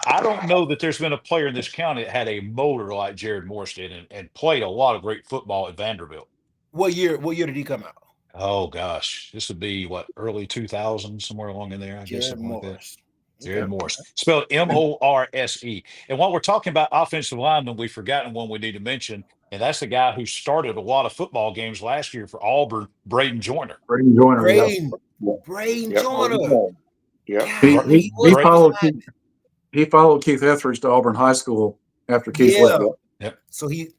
I don't know that there's been a player in this county that had a motor like Jared Morse did, and played a lot of great football at Vanderbilt. What year did he come out? Oh gosh, this would be early 2000s, somewhere along in there. I guess something like that. Jared Morse, spelled Morse. And while we're talking about offensive linemen, we've forgotten one we need to mention. and that's the guy who started a lot of football games last year for Auburn, Braden Joyner. Braden Joyner. Braden Yep. Joyner. Yep. God, He was followed behind. he followed Keith Etheridge to Auburn High School after Keith Yeah. left. Yep. So he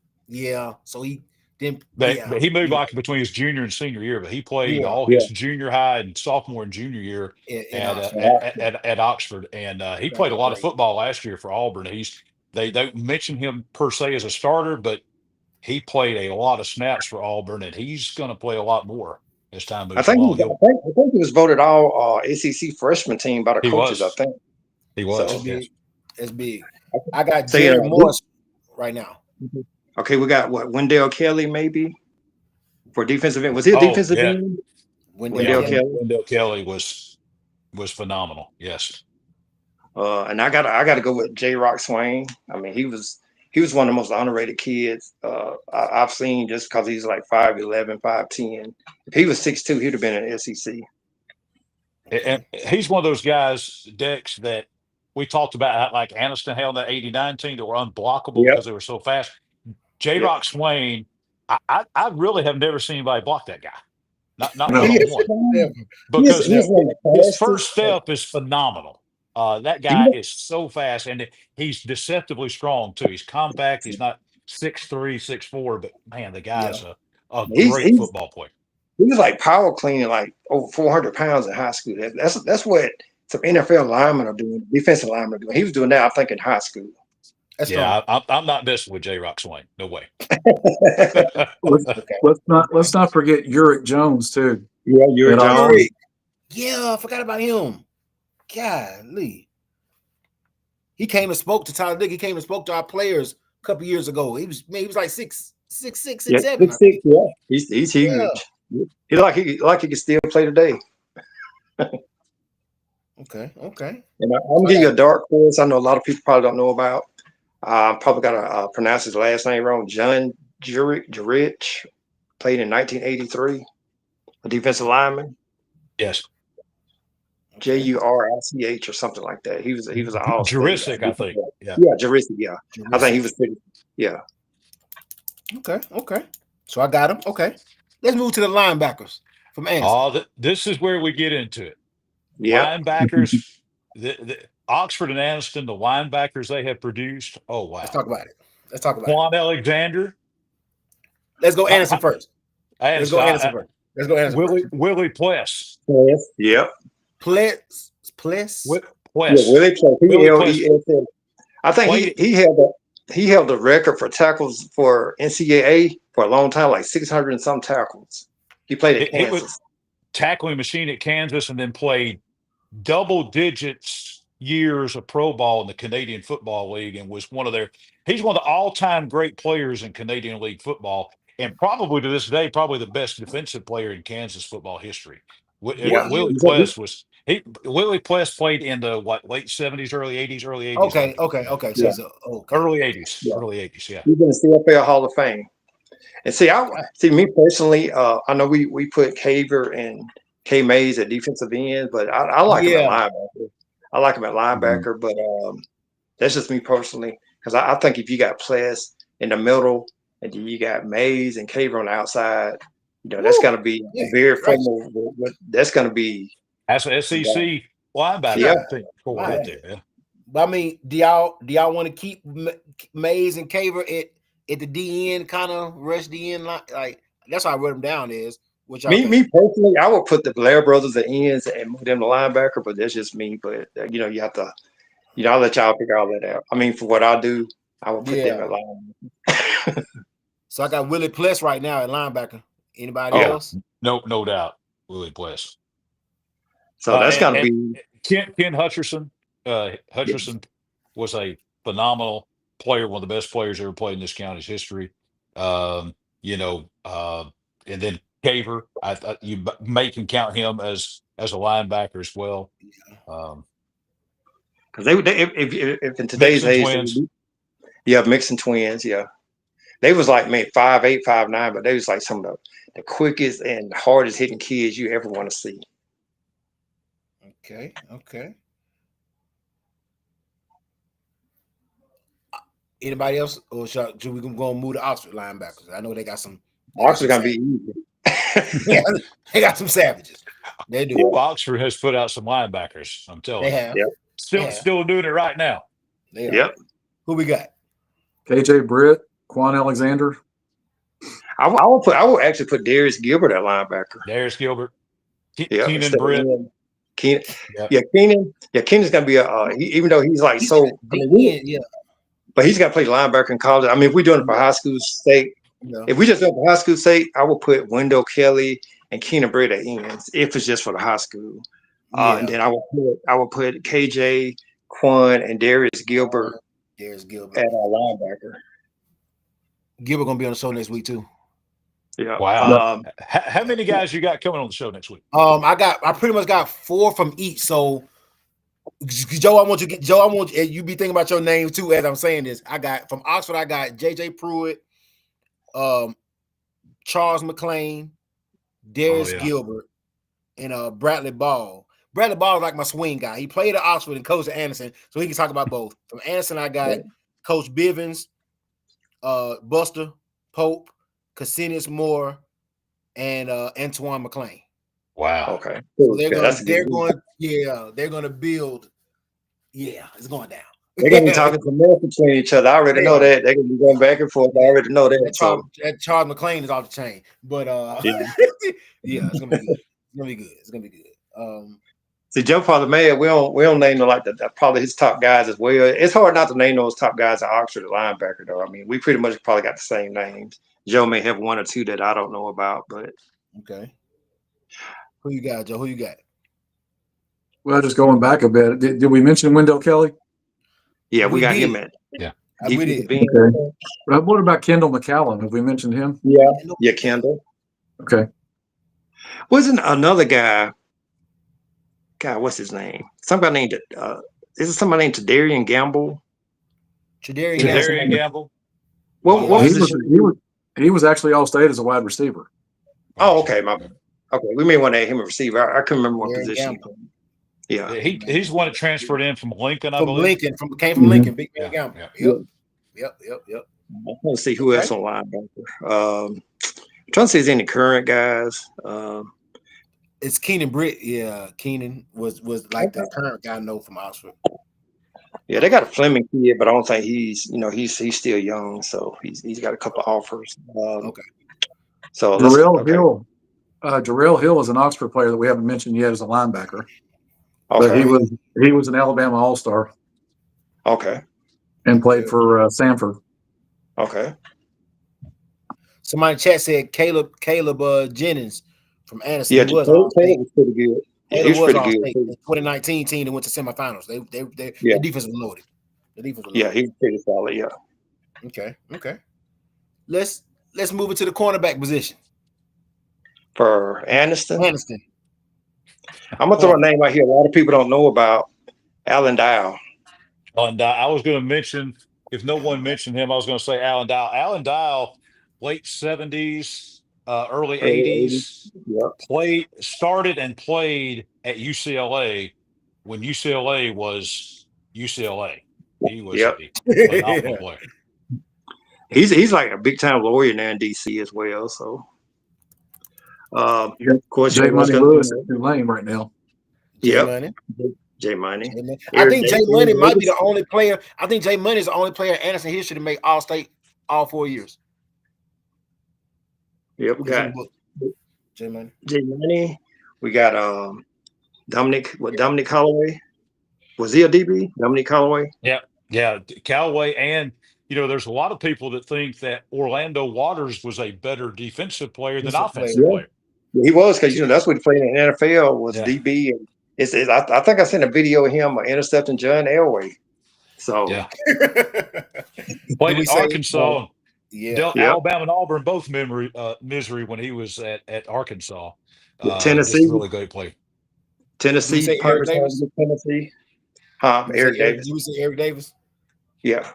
didn't. But Yeah. he moved like between his junior and senior year, but he played Yeah. all his junior high and sophomore and junior year In at Oxford. at Oxford, and he played a lot of football last year for Auburn. They don't mention him per se as a starter, but he played a lot of snaps for Auburn, and he's going to play a lot more as time moves along. I think he was voted all SEC freshman team by the He coaches. was. I think He was. So- It's Yes. big. It's big. I got So, Jared Morris right now. Okay, we got Wendell Kelly maybe for defensive end. Was he a defensive yeah. end? Wendell Kelly. Wendell Kelly was phenomenal. Yes. And I got to go with J. Rock Swain. I mean, he was one of the most underrated kids I've seen, just because he's like 5'11", 5'10". If he was 6'2", he'd have been in SEC. And he's one of those guys, Dex, that we talked about, like Anniston held that 89 team that were unblockable because they were so fast. J. Rock Swain, I really have never seen anybody block that guy. Not one-on-one. Because his first step is phenomenal. That guy is so fast, and he's deceptively strong too. He's compact. He's not 6'3", 6'4", but man, the guy's a great football player. He was like power cleaning like over 400 pounds in high school. That's what some NFL linemen are doing, defensive linemen are doing. He was doing that, I think, in high school. I'm not messing with J. Rock Swain. No way. Let's not forget Uric Jones too. Yeah, Uric Jones. Yeah, I forgot about him. Golly. He came and spoke to Tyler Dick. He came and spoke to our players a couple years ago. He was like 6'7". 6'6", yeah. He's huge. Yeah. He like he can still play today. Okay. And I'm gonna give you a dark horse. I know a lot of people probably don't know about. Probably gotta pronounce his last name wrong. Jon Jurich, played in 1983. A defensive lineman. Yes. Jurich or something like that. He was an all-state. Jurisic, I think. Yeah, Jurisic. Yeah, I think he was pretty. Yeah. Okay. So I got him. Okay. Let's move to the linebackers from Anniston. This is where we get into it. Yeah. Linebackers, the Oxford and Anniston, the linebackers they have produced. Oh, wow. Let's talk about it. Quan Alexander. Let's go Anniston first. Let's go Anniston first. Willie Pless. Yep. Pless. Willie Pless. I think he held the record for tackles for NCAA for a long time, like 600 and some tackles. He played at Kansas. It was tackling machine at Kansas, and then played double digits years of pro ball in the Canadian Football League, and was he's one of the all-time great players in Canadian League football, and probably to this day, probably the best defensive player in Kansas football history. Willie Pless played in the late 70s, early 80s, Okay. So early 80s. Yeah. He's in the CFL Hall of Fame. And see me personally, I know we put Caver and K Mays at defensive end, but I like him at linebacker. I like him at linebacker, but that's just me personally, because I think if you got Pless in the middle and then you got Mays and Caver on the outside, that's going to be very formal. That's going to be that's an SEC linebacker. Right there. Yeah. But I mean, do y'all want to keep Mays and Caver at the DN, kind of rush DN like that's how I wrote them down. Is which me personally, I would put the Blair brothers at ends and move them to linebacker, but that's just me. But you have to, I'll let y'all figure all that out. I mean, for what I do, I would put them at linebacker. So I got Willie Pless right now at linebacker. Anybody else? No doubt, Willie Pless. So that's going to be Ken Hutcherson. Hutcherson was a phenomenal player, one of the best players ever played in this county's history. And then Caver, you may can count him as a linebacker as well. Because if in today's age, mixing twins, they was like maybe 5'8", 5'9", but they was like some of the quickest and hardest hitting kids you ever want to see. Okay. Anybody else, or should we go and move to Oxford linebackers? I know they got some. Oxford gonna be easy. Yeah, they got some savages. They do. Ooh, Oxford has put out some linebackers. I'm telling They you. have. Yep. Still doing it right now. They are. Yep. Who we got? KJ Britt, Quan Alexander. I will actually put Darius Gilbert at linebacker. Darius Gilbert. Yeah, Keenan Britt. Keenan. Yep. Yeah, Keenan's gonna be even though he's like yeah. But he's got to play linebacker in college. I mean, if we're doing it for high school state, if we just do it for high school state, I would put Wendell Kelly and Keenan Britt at ends if it's just for the high school. And then I would put KJ, Quan, and Darius Gilbert at our linebacker. Gilbert gonna be on the show next week too. Yeah. Wow. How many guys you got coming on the show next week? I pretty much got 4 from each. So Joe, I want you be thinking about your name too as I'm saying this. I got from Oxford, I got JJ Pruitt, Charles McClain, Darius Gilbert, and Bradley Ball. Bradley Ball is like my swing guy. He played at Oxford and coached at Anniston, so he can talk about both. From Anniston, I got Coach Bivens, Buster Pope, Cassinius Moore, and Antoine McClain. Wow. Okay. So they're gonna build. Yeah, it's going down. They're gonna be talking some more between each other. I already know that. They're gonna be going back and forth. I already know that. That Charles McClain is off the chain. But it's gonna be good. It's gonna be good. See, Joe Father Mayor, we don't name them like that. Probably his top guys as well. It's hard not to name those top guys at Oxford at linebacker, though. I mean, we pretty much probably got the same names. Joe may have 1 or 2 that I don't know about, but okay. Who you got, Joe? Who you got? Well, just going back a bit, did we mention Wendell Kelly? Yeah, we got him at. Yeah, we did. Okay. What about Kendall McCallum? Have we mentioned him? Yeah, Kendall. Okay. Wasn't another guy? God, what's his name? Somebody named is it somebody named Tadarian Gamble? Tadarian Gamble. What was he was actually all state as a wide receiver. Oh, okay. Okay, we may want to add him a receiver. I couldn't remember what position. Yeah, he's one that transferred in from Lincoln, I believe. Lincoln, came from Lincoln. Big man Gamble. Yep. I want to see who else on linebacker. I'm trying to see if there's any current guys. It's Keenan Britt. Yeah, Keenan was like the current guy I know from Oxford. Yeah, they got a Fleming kid, but I don't think he's still young, so he's got a couple of offers. Okay. So Jarrell Hill is an Oxford player that we haven't mentioned yet as a linebacker. Okay. But he was an Alabama All-Star. Okay. And played for Samford. Okay. Somebody in chat said Caleb Jennings from Anniston. Yeah, Caleb was pretty good. He was pretty good. The 2019 team that went to semifinals. Their defense was loaded. Yeah, he was pretty solid. Yeah. Okay. Let's move it to the cornerback position. For Anniston. I'm gonna Oh. throw a name out here. A lot of people don't know about Alan Dow. I was going to mention, if no one mentioned him, I was going to say Alan Dow. Alan Dow, late 70s, early 80s. Yep. Started and played at UCLA when UCLA was UCLA. He was a phenomenal player. He's like a big time lawyer now in DC as well. So, of course, Jay Money Lewis is in lane right now. Yeah, Jay Money. I think Jay Money might be the only player. I think Jay Money is the only player in Anniston history to make All-State all 4 years. Yep, we got Jay Money. We got Dominic Holloway. Was he a DB? Dominic Holloway? Yeah, Callaway. And there's a lot of people that think that Orlando Waters was a better defensive player than offensive player. Yeah, he was, because that's what he played in the NFL was DB. And I think I sent a video of him intercepting John Elway. So played in Arkansas. Yeah, Alabama and Auburn both misery when he was at Arkansas. Tennessee, really great play. Tennessee, Eric Davis. Tennessee. Eric Davis. You say Eric Davis? Yeah.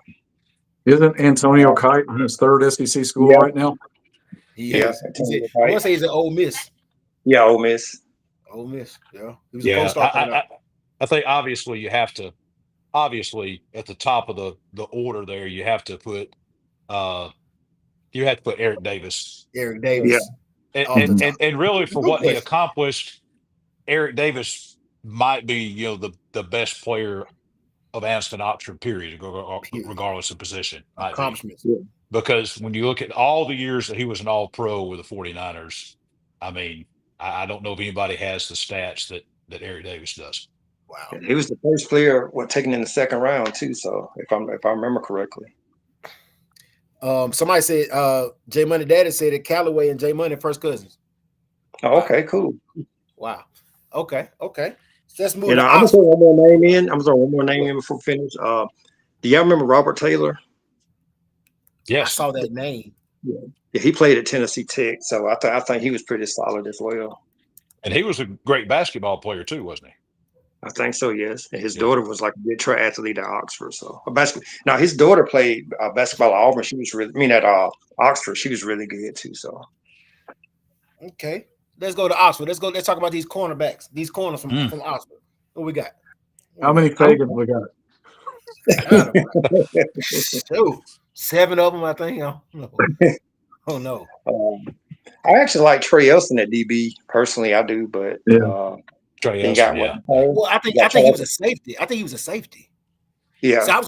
Isn't Antonio Kite in his 3rd SEC school right now? I want to say he's at Ole Miss. Yeah, Ole Miss. Yeah. He was I think obviously you have to obviously at the top of the order there, you have to put Eric Davis. Eric Yeah. Davis. And really for Good what he question. accomplished, Eric Davis might be, the best player of Anniston Oxford, period, regardless of position. Might be. Accomplishments. Because when you look at all the years that he was an all-pro with the 49ers, I mean, I don't know if anybody has the stats that Eric Davis does. Wow. He was the first player taken in the second round too. So if I remember correctly. Somebody said J Money Daddy said that Callaway and J Money first cousins. Oh, okay, cool. Wow. Okay. So let's move. I'm gonna throw one more name in. Before we finish. Do y'all remember Robert Taylor? Yes, I saw that name. Yeah, he played at Tennessee Tech, so I think he was pretty solid as well. And he was a great basketball player too, wasn't he? I think so. Yes, and his daughter was like a good triathlete at Oxford. So Now his daughter played basketball at Auburn. She was at Oxford. She was really good too. So okay, let's go to Oxford. Let's talk about these cornerbacks. These corners from Oxford. What we got? How many Fagans we got? Two. 7 of them, I think. Oh no. I actually like Trey Elson at DB. Personally, I do, but Trey Elson, Well, I think he was a safety. Yeah. So I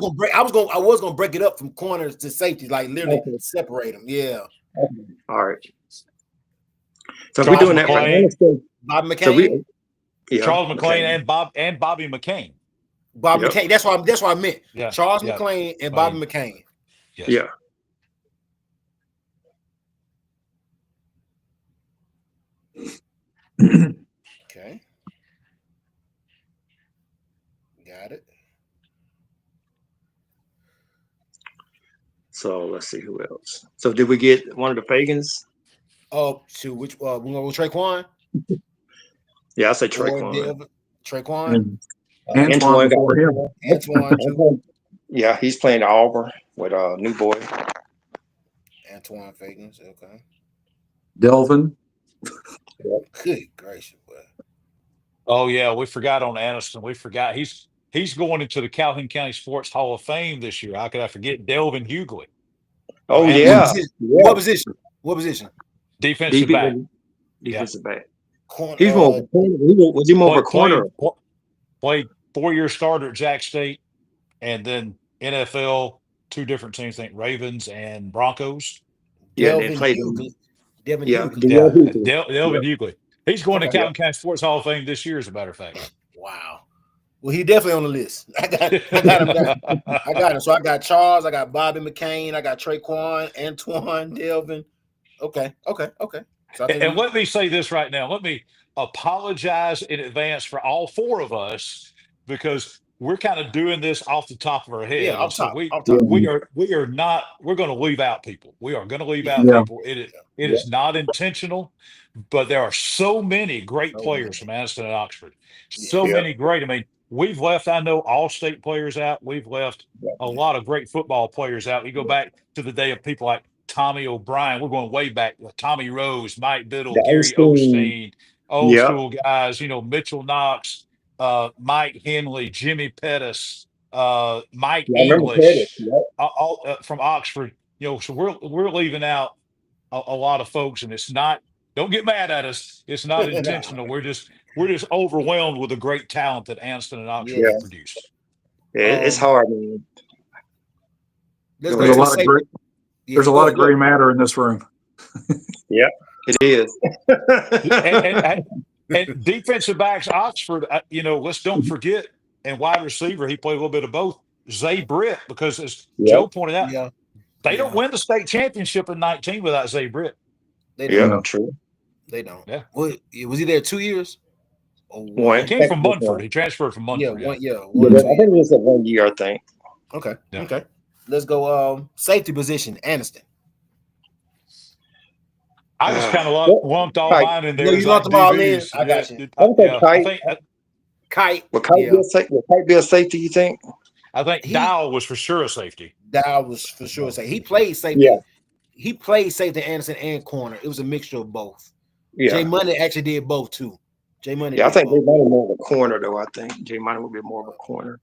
was gonna break it up from corners to safety, like literally separate them. Yeah. All right. So we're doing McClain, that for Bobby McCain. Charles McClain and Bobby McCain. Bobby McCain. That's what I meant. Yeah. Charles McClain and Bobby McCain. Yes. Yeah. Okay. Got it. So let's see who else. So did we get one of the Fagans? Oh, to which we gonna go Traquan? Yeah, I say Traquan. Traquan. Antoine before him. Antoine. Yeah, he's playing Auburn with new boy. Antoine Fagans. Okay. Delvin. Good gracious, boy. Oh yeah, we forgot on Anniston. We forgot he's going into the Calhoun County Sports Hall of Fame this year. How could I forget Delvin Hughley? Oh yeah. What position? Defensive back. Defensive back. He's more. Was he more of a corner? Played 4-year starter at Jack State, and then NFL, 2 different teams. I think Ravens and Broncos. Yeah, Delvin Hughley. Delvin Hughley. He's going to Calhoun County Sports Hall of Fame this year, as a matter of fact. Wow. Well, he definitely on the list. I got him. So I got Charles, I got Bobby McCain, I got Traquan, Antoine, Delvin. Okay. So and let me say this right now. Let me apologize in advance for all 4 of us, because we're kind of doing this off the top of our head. Yeah, we are not. We're going to leave out people. We are going to leave out people. It is not intentional, but there are so many great players from Anniston and Oxford. So many great. I mean, we've left, I know, all-state players out. We've left a lot of great football players out. You go back to the day of people like Tommy O'Brien. We're going way back. Tommy Rose, Mike Biddle, Gary Osteen, old school guys. Mitchell Knox, Mike Henley, Jimmy Pettis, Mike English, all from Oxford. So we're leaving out a lot of folks, and it's not. Don't get mad at us. It's not intentional. We're just overwhelmed with the great talent that Anniston and Oxford have produced. Yeah, it's hard, man. There's a lot of gray matter in this room. Yeah, it is. and defensive backs, Oxford, let's don't forget, and wide receiver, he played a little bit of both. Zay Britt, because as Joe pointed out, they don't win the state championship in 19 without Zay Britt. They don't. True. They don't. Yeah. Was he there 2 years? He came from Munford. He transferred from Munford. I think it was a 1 year, I think. Okay. Yeah. Okay. Let's go safety position, Anniston. I just kind of lumped all mine in there. No, you lumped them all in. I got you. I think Kite. Will Kite be a safety, you think? I think Dial was for sure a safety. Dial was for sure a safety. He played safety. Yeah. He played safety, Anniston, and corner. It was a mixture of both. Yeah. Jay Money actually did both too. Jay Money. Yeah, I think Jay Money more of a corner though. I think Jay Money would be more of a corner.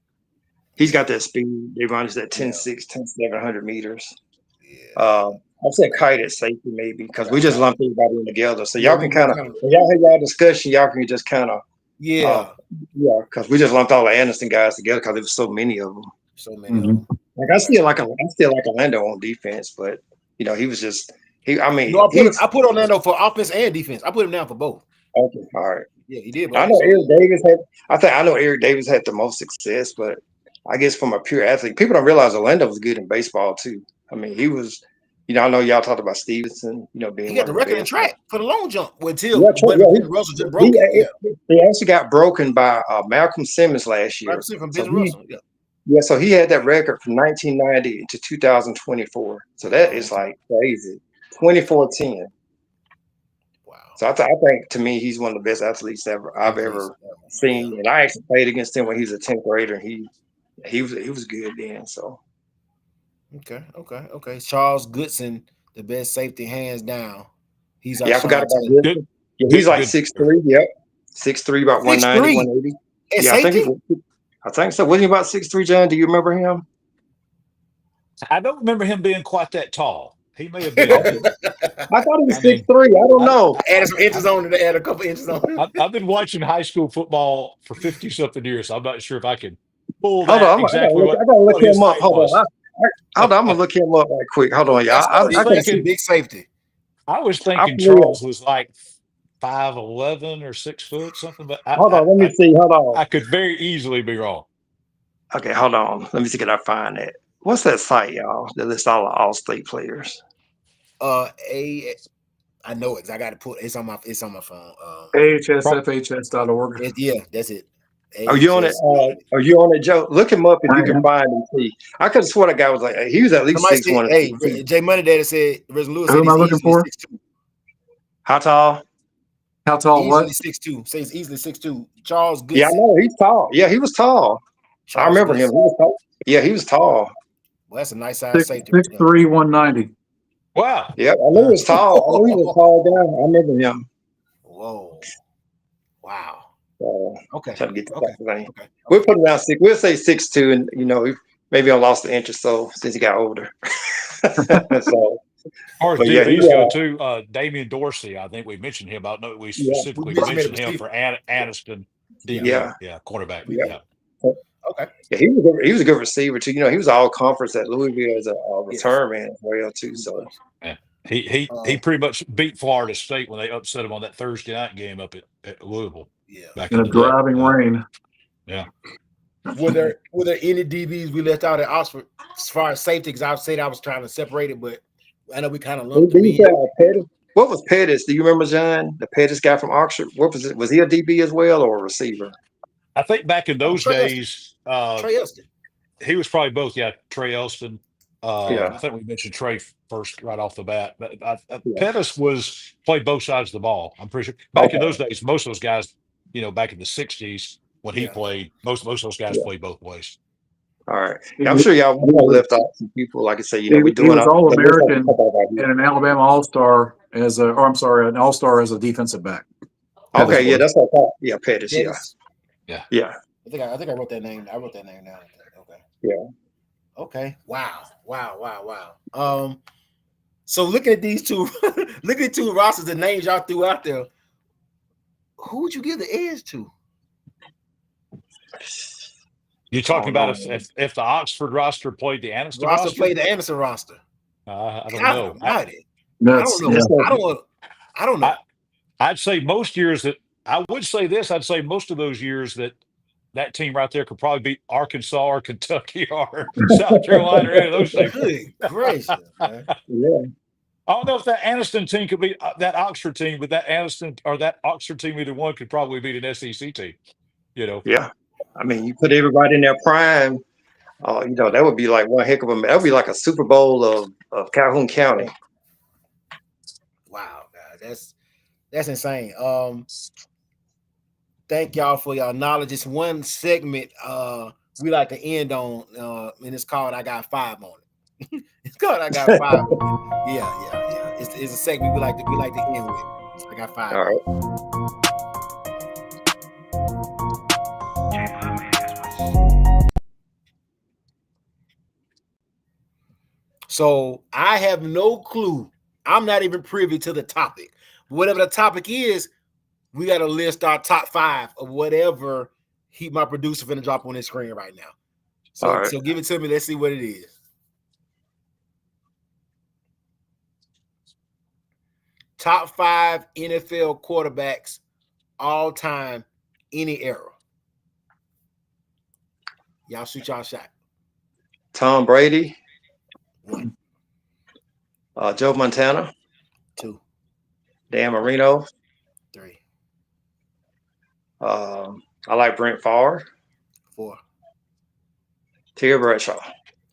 He's got that speed. They run that 10.6, 10.700 meters. I said kite at safety maybe because we just lumped everybody in together. So y'all can kind of, when y'all have y'all discussion, y'all can just kind of, because we just lumped all the Anniston guys together because there was so many of them. So many of them. Like I still like Orlando on defense, but he was just I put Orlando for offense and defense. I put him down for both. Okay, all right. Yeah, he did. I know Eric Davis had the most success, but I guess from a pure athlete, people don't realize Orlando was good in baseball too. I mean, he was. I know y'all talked about Stevenson. Being he got the record in track for the long jump until Russell just broke it. He actually got broken by Malcolm Simmons last year. From Russell. Yeah, so he had that record from 1990 to 2024. So that is like crazy. 24-10. Wow. So I think to me he's one of the best athletes I've ever seen. And I actually played against him when he was a 10th grader. He was good then. So. Okay. Charles Goodson, the best safety hands down. He's I forgot about Goodson. Yeah, he's like 6'3". Yep, 6'3", about 190, 180. Yeah, I think so. Wasn't he about 6'3", John? Do you remember him? I don't remember him being quite that tall. He may have been. I thought he was 6'3". I don't know. Add some inches on it. Add a couple inches on it. I've been watching high school football for 50-something years. So I'm not sure if I can pull that. Hold on, exactly I gotta look him up. Hold on. I'm gonna look him up right quick. Hold on, y'all. I thinking big safety. I was thinking Charles was like 5'11" or 6 foot, something. But hold on, let me see. Hold on. I could very easily be wrong. Okay, hold on. Let me see. Can I find that? What's that site, y'all? That lists all state players. I know it. I got to put it's on my phone. AHSFHS.org. Yeah, that's it. Are you on it? Are you on it, Joe? Look him up if you can find him. See, I could have sworn that guy was like he was at least 6'1". Hey, Jay Money Daddy said, Lewis. Who am I looking for? 6'2". How tall? How tall? Easily what? 6'2". Says easily 6'2". Charles Goodson. Yeah, I know he's tall. Yeah, he was tall. I remember him. He was tall. Yeah, he was tall. Well, that's a nice size safety. 6'3", 190. Wow. Yeah, I knew he was tall. I knew he was tall guy. I remember him. Whoa. Wow. Okay. Trying to get okay. We'll put him down 6. We'll say 6'2", and maybe I lost the interest so since he got older. So. As far as DBs go too, Damian Dorsey, I think we mentioned him. We specifically mentioned him for Anniston. Yeah, cornerback. Yeah. Okay. Yeah, he was a good receiver too. He was all conference at Louisville as a return man as well too. So yeah. He pretty much beat Florida State when they upset him on that Thursday night game up at Louisville. Yeah, back in a driving rain. Yeah. Were there any DBs we left out at Oxford as far as safety? Because I said I was trying to separate it, but I know we kind of lumped them in. What was Pettis? Do you remember, John? The Pettis guy from Oxford. What was it? Was he a DB as well or a receiver? I think back in those days, Trey Elston. He was probably both. Yeah, Trey Elston. I think we mentioned Trey first right off the bat. But Pettis played both sides of the ball. I'm pretty sure. Back in those days, most of those guys, back in the 60s when he played, most of those guys played both ways. All right. Yeah, I'm sure y'all left out some people. Like I say, we're doing. He was All-American and an Alabama All-Star an All-Star as a defensive back. Okay, that's what I thought. Yeah, Pettis. Yeah. I think I wrote that name. I wrote that name down. Okay. Yeah. Okay. Wow. So looking at these two, looking at two rosters, the names y'all threw out there, who would you give the edge to? You're talking about if the Oxford roster played the Anniston roster? Played the Anniston roster. I don't know. I don't know. I'd say most years I'd say most of those years that team right there could probably beat Arkansas or Kentucky or South Carolina or any of those things. Good gracious, man. Yeah. I don't know if that Anniston team could beat that Oxford team, but that Anniston or that Oxford team, either one could probably beat an SEC team. Yeah. I mean, you put everybody in their prime. That would be like one heck of a. That would be like a Super Bowl of Calhoun County. Wow, guys, that's insane. Thank y'all for y'all knowledge. It's one segment we like to end on, and it's called "I Got 5 on It." It's called "I Got 5 on It." Yeah. It's a segment we like to end with. I got 5. All right. So I have no clue. I'm not even privy to the topic. Whatever the topic is, we got to list our top 5 of whatever my producer finna drop on his screen right now. So, All right. so give it to me. Let's see what it is. Top 5 NFL quarterbacks all time, any era. Y'all shoot y'all shot. Tom Brady. 1. Joe Montana. 2. Dan Marino. 3. I like Brent Favre. 4. Terry Bradshaw.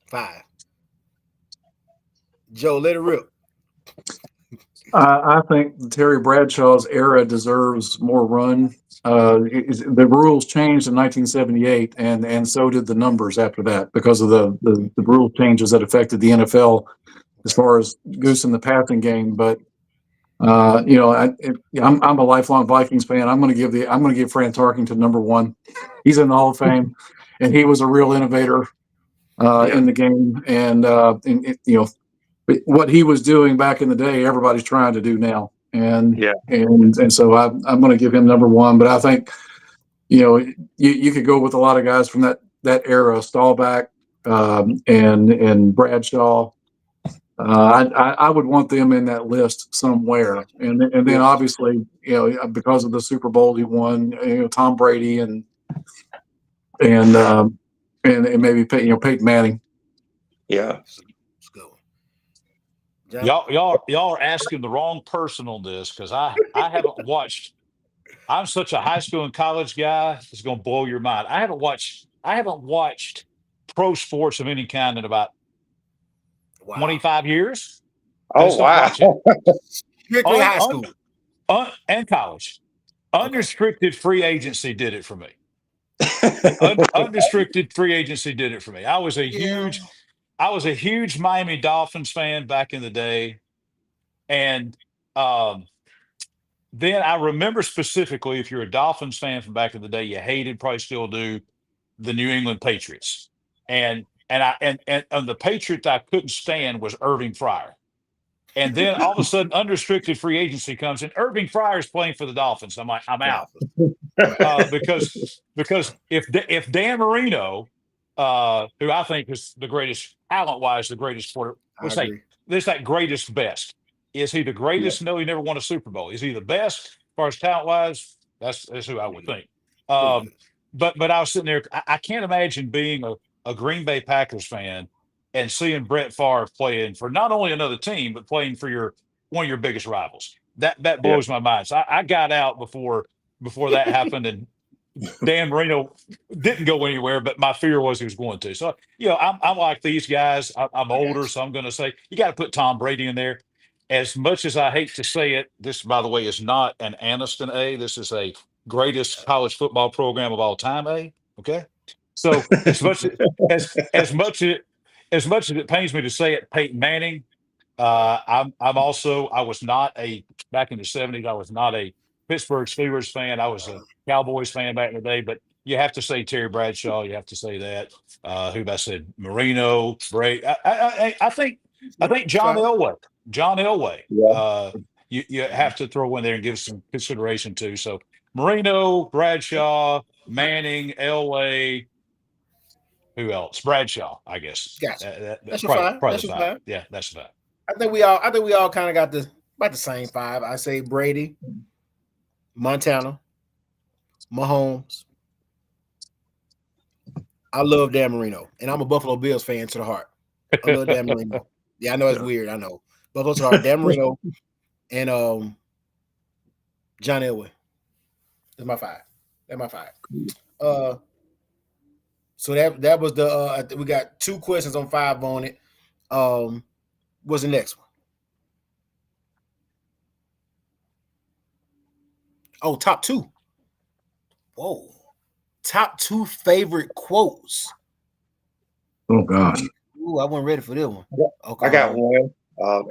5. Joe, let it rip. I think Terry Bradshaw's era deserves more run. The rules changed in 1978, and so did the numbers after that because of the rule changes that affected the NFL as far as goose in the passing game. But I'm a lifelong Vikings fan. I'm going to give Fran Tarkenton number 1. He's in the Hall of Fame, and he was a real innovator in the game. And what he was doing back in the day, everybody's trying to do now. And so I'm going to give him number 1. But I think, you could go with a lot of guys from that era, Staubach and Bradshaw. I would want them in that list somewhere. And then obviously, because of the Super Bowl he won, Tom Brady and maybe Peyton Manning. Yeah. Y'all are asking the wrong person on this because I haven't watched. I'm such a high school and college guy. It's going to blow your mind. I haven't watched pro sports of any kind in about 25 years. Oh wow! Strictly high school and college. Unrestricted free agency did it for me. Unrestricted free agency did it for me. I was a huge Miami Dolphins fan back in the day. And then I remember specifically, if you're a Dolphins fan from back in the day, you hated, probably still do, the New England Patriots. And the Patriot I couldn't stand was Irving Fryer. And then all of a sudden, unrestricted free agency comes and Irving Fryer is playing for the Dolphins. I'm like, I'm out. Because if Dan Marino, who I think is the greatest talent-wise, the greatest sport, there's that greatest best. Is he the greatest? No, he never won a Super Bowl. Is he the best as far as talent-wise? That's who I would think. But I was sitting there. I can't imagine being a Green Bay Packers fan and seeing Brett Favre playing for not only another team, but playing for one of your biggest rivals. That blows my mind. So I got out before that happened, and Dan Marino didn't go anywhere, but my fear was he was going to. So, I'm like these guys. I'm older, so I'm going to say you got to put Tom Brady in there. As much as I hate to say it, this, by the way, is not an Anniston A. This is a greatest college football program of all time A. Okay, so as much as it pains me to say it, Peyton Manning. I was not back in the 70s. I was not a Pittsburgh Steelers fan. I was a Cowboys fan back in the day. But you have to say Terry Bradshaw. You have to say that. Who I said Marino, Bray. I think John Elway. John Elway. You have to throw in there and give some consideration to. So Marino, Bradshaw, Manning, Elway. Who else? Bradshaw, I guess. Gotcha. That's probably the 5. Yeah, that's the 5. I think we all kind of got about the same 5. I say Brady, Montana, Mahomes. I love Dan Marino, and I'm a Buffalo Bills fan to the heart. I love Dan Marino. Yeah, I know it's weird. I know. Buffalo to the heart. Dan Marino and John Elway. That's my 5. That's my 5. So that was the we got 2 questions on 5 on it. What's the next one? Oh, top 2. Whoa. Top 2 favorite quotes. Oh gosh. Ooh, I wasn't ready for this one. Okay. I got one.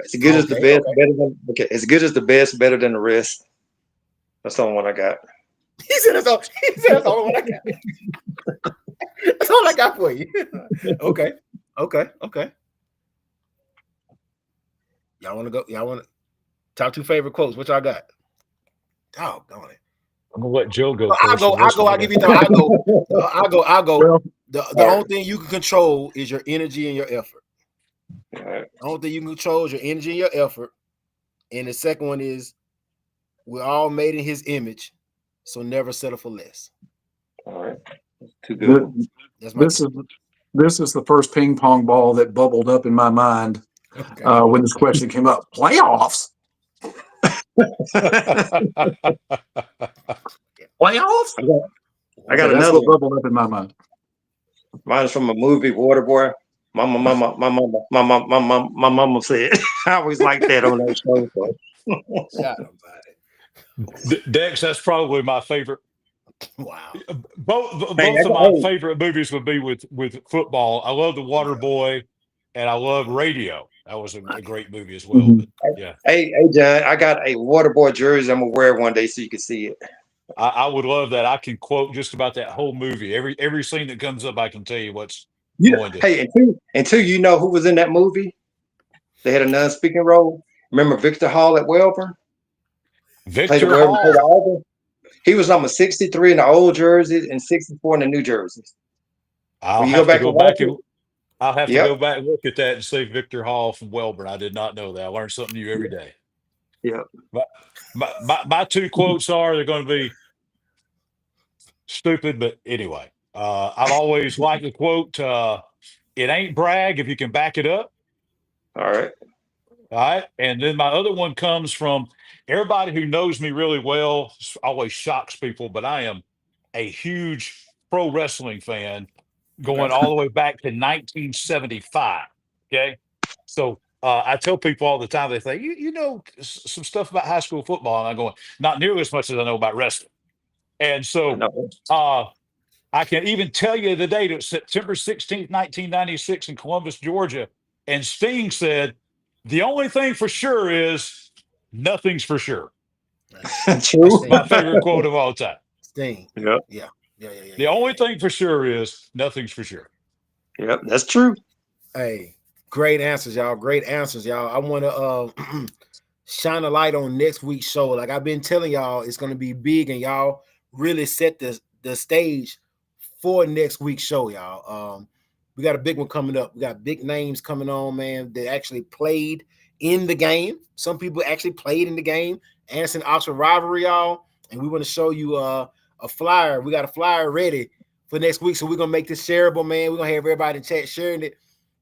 As good as the best, better than as good as the best, better than the rest. That's the only one I got. He said that's the only one I got. That's all I got for you. Okay. Y'all want to go? Y'all want to top 2 favorite quotes? What y'all got? Doggone it. I'm gonna let Joe go I'll first. go. I'll give you thought. I'll go. Well, The only thing you can control is your energy and your effort. All right. The only thing you can control is your energy and your effort. And the second one is, we're all made in His image, so never settle for less. All right. Too good. That's my This is the first ping pong ball that bubbled up in my mind when this question came up. Playoffs. Playoffs. I got That's another what one. bubbled up in my mind. Mine is from a movie, Waterboy. My mama said. I always like that on that show. So. Dex, that's probably my favorite. Wow. Both of my favorite movies would be with football. I love The Water Boy, and I love Radio. That was a great movie as well. Mm-hmm. But, yeah. Hey, John, I got a Waterboy jersey. I'm gonna wear it one day so you can see it. I would love that. I can quote just about that whole movie. Every scene that comes up, I can tell you what's going to. Hey, until you know who was in that movie, they had a non-speaking role. Remember Victor Hall at Welburn? Victor Hall. He was number 63 in the old jerseys and 64 in the new jerseys. I'll have to go back and look at that and see Victor Hall from Welburn. I did not know that. I learned something new every day. Yeah. But my 2 quotes they're going to be stupid, but anyway. I've always liked the quote, it ain't brag if you can back it up. All right. All right. And then my other one comes from everybody who knows me really well, always shocks people, but I am a huge pro wrestling fan going all the way back to 1975. Okay. So I tell people all the time, they say, you know some stuff about high school football. And I'm going, not nearly as much as I know about wrestling. And so I can even tell you the date. It was September 16th, 1996 in Columbus, Georgia. And Sting said, the only thing for sure is nothing's for sure. True. My favorite quote of all time. Sting. Yeah. The only thing for sure is nothing's for sure. Yep, that's true. Hey, great answers, y'all. Great answers, y'all. I want to shine a light on next week's show. Like I've been telling y'all, it's going to be big, and y'all really set the stage for next week's show, y'all. We got a big one coming up. We got big names coming on, man. They actually played in the game. Some people actually played in the game. Anniston Oxford rivalry, y'all. And we want to show you a flyer. We got a flyer ready for next week. So we're going to make this shareable, man. We're going to have everybody in chat sharing it.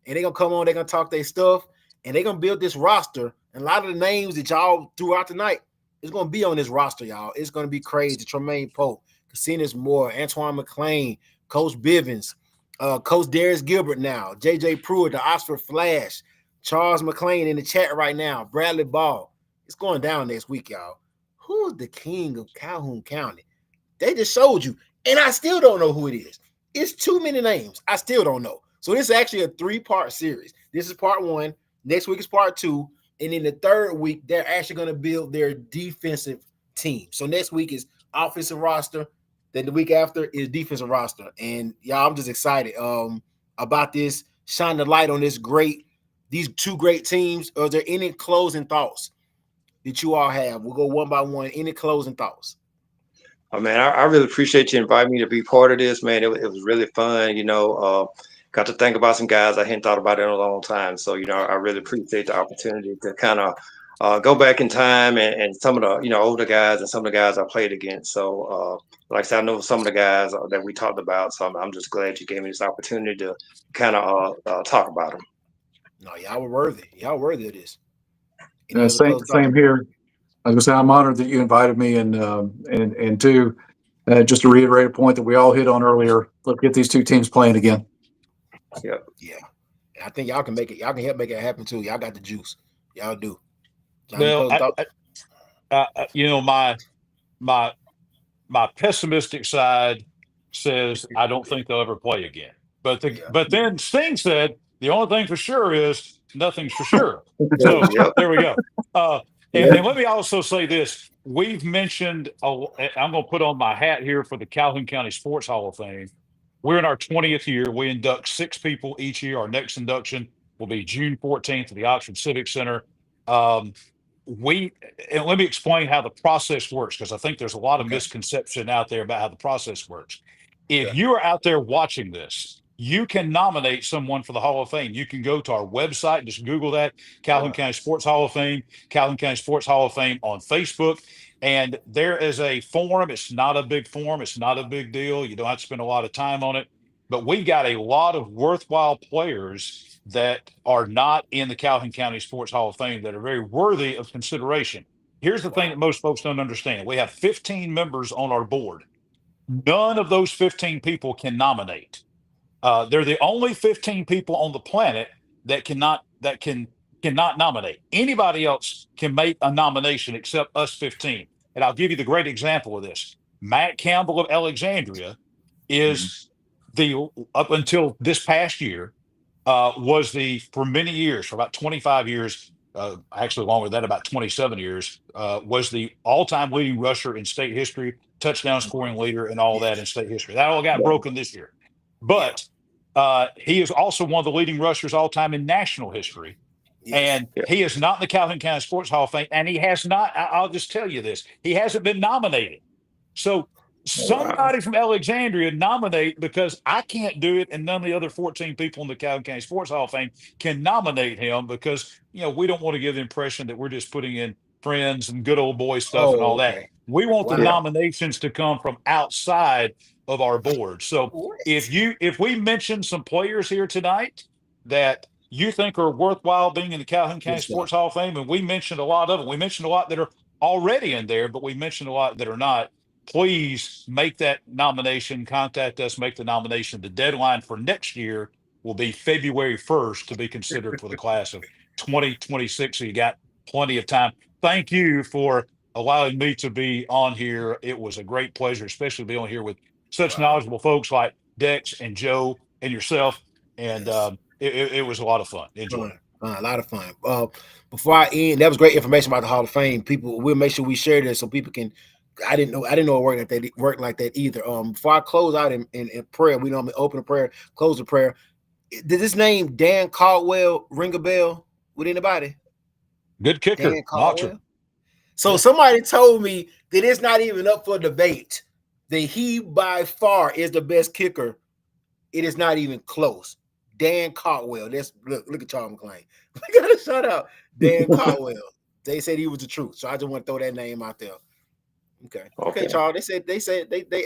And they're going to come on. They're going to talk their stuff. And they're going to build this roster. And a lot of the names that y'all threw out tonight is going to be on this roster, y'all. It's going to be crazy. Tremaine Pope, Casinas Moore, Antoine McLean, Coach Bivens, Coach Darius Gilbert now, JJ Pruitt, the Oxford Flash, Charles McLean in the chat right now, Bradley Ball. It's going down next week, y'all. Who's the king of Calhoun County? They just showed you, and I still don't know who it is. It's too many names. I still don't know. So this is actually a 3-part series. This is part 1. Next week is part 2. And in the 3rd week, they're actually going to build their defensive team. So next week is offensive roster. Then the week after is defensive roster. And y'all, I'm just excited about this. Shine the light on these 2 great teams. Are there any closing thoughts that you all have? We'll go one by one. Any closing thoughts? Oh man, I really appreciate you inviting me to be part of this, man. It was really fun, got to think about some guys I hadn't thought about in a long time. So, I really appreciate the opportunity to kind of go back in time and some of the, older guys and some of the guys I played against. So, like I said, I know some of the guys that we talked about. So I'm just glad you gave me this opportunity to kind of talk about them. No, y'all were worthy. Y'all were worthy of this. Same here. I was going to say, I'm honored that you invited me, and two, just to reiterate a point that we all hit on earlier. Let's get these 2 teams playing again. Yep. Yeah. And I think y'all can make it. Y'all can help make it happen too. Y'all got the juice. Y'all do. Well, my pessimistic side says I don't think they'll ever play again. But then Sting said the only thing for sure is nothing's for sure. So there we go. And let me also say this. We've mentioned, I'm going to put on my hat here for the Calhoun County Sports Hall of Fame. We're in our 20th year. We induct 6 people each year. Our next induction will be June 14th at the Oxford Civic Center. um, and let me explain how the process works, because I think there's a lot of misconception out there about how the process works. If you are out there watching this, you can nominate someone for the Hall of Fame. You can go to our website, just Google that, Calhoun County Sports Hall of Fame, Calhoun County Sports Hall of Fame on Facebook. And there is a form. It's not a big form. It's not a big deal. You don't have to spend a lot of time on it. But we got a lot of worthwhile players that are not in the Calhoun County Sports Hall of Fame that are very worthy of consideration. Here's the thing that most folks don't understand. We have 15 members on our board. None of those 15 people can nominate. They're the only 15 people on the planet that cannot nominate. Anybody else can make a nomination except us 15. And I'll give you the great example of this. Matt Campbell of Alexandria is up until this past year, for many years, for about 25 years, actually longer than that, about 27 years, was the all-time leading rusher in state history, touchdown scoring leader, and all that in state history. That all got broken this year. But he is also one of the leading rushers all time in national history. And he is not in the Calhoun County Sports Hall of Fame. And he has not, I'll just tell you this, he hasn't been nominated. So somebody from Alexandria nominate, because I can't do it, and none of the other 14 people in the Calhoun County Sports Hall of Fame can nominate him, because we don't want to give the impression that we're just putting in friends and good old boy stuff and all that. We want the nominations to come from outside of our board. So if we mention some players here tonight that you think are worthwhile being in the Calhoun County Sports Hall of Fame, and we mentioned a lot of them, we mentioned a lot that are already in there, but we mentioned a lot that are not, please make that nomination, contact us, make the nomination. The deadline for next year will be February 1st to be considered for the class of 2026. So you got plenty of time. Thank you for allowing me to be on here. It was a great pleasure, especially to be on here with such knowledgeable folks like Dex and Joe and yourself. And it was a lot of fun. Enjoy it. A lot of fun. Before I end, that was great information about the Hall of Fame. We'll make sure we share this so people can. I didn't know it worked like that either. Before I close out in prayer, we normally open a prayer, close the prayer. Did this name Dan Caldwell ring a bell with anybody? Good kicker. So somebody told me that it's not even up for debate, that he by far is the best kicker. It is not even close. Dan Caldwell. Look at Charles McClain. We got to shout out Dan Caldwell. They said he was the truth. So I just want to throw that name out there. Okay, Charles. They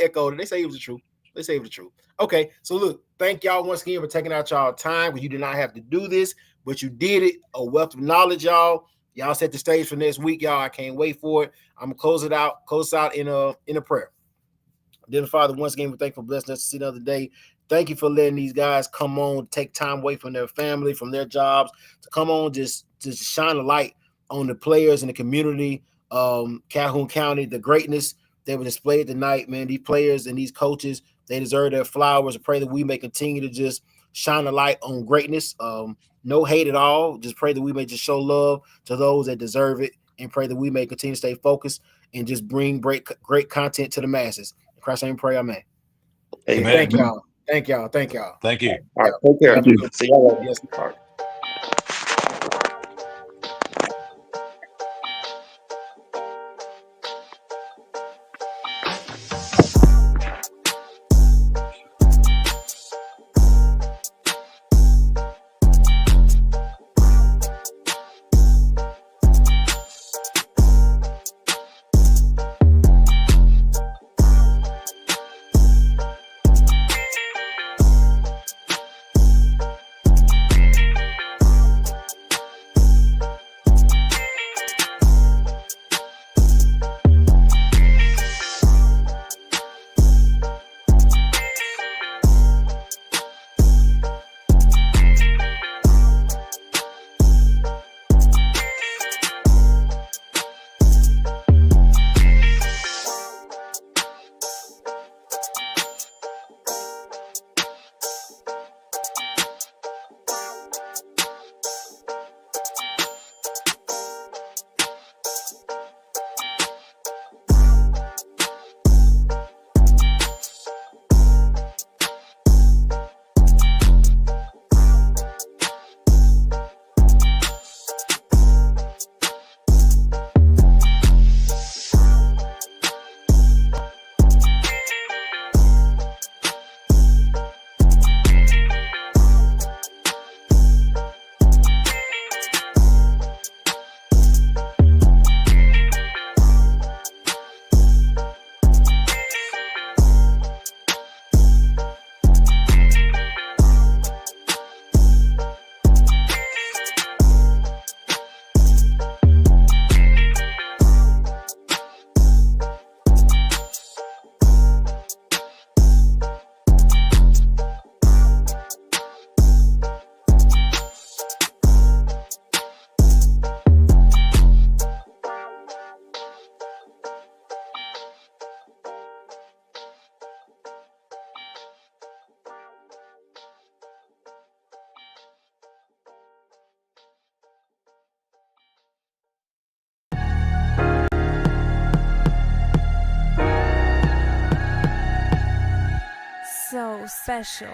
echoed it. They say he was the truth. They say it was the truth. Okay, so look, thank y'all once again for taking out y'all time, because you did not have to do this, but you did it. A wealth of knowledge, y'all. Y'all set the stage for next week, y'all. I can't wait for it. I'm gonna close out in a prayer. Dear Father, once again, we thank you for blessing us to see another day. Thank you for letting these guys come on, take time away from their family, from their jobs, to come on, just shine a light on the players in the community. Calhoun County, the greatness they were displayed tonight, man. These players and these coaches, they deserve their flowers. I pray that we may continue to just shine a light on greatness. No hate at all. Just pray that we may just show love to those that deserve it, and pray that we may continue to stay focused and just bring great content to the masses. In Christ's name, pray, amen. Amen. Thank y'all. Thank y'all. Thank you. All right, take care. See y'all later. Yes. All right. so special.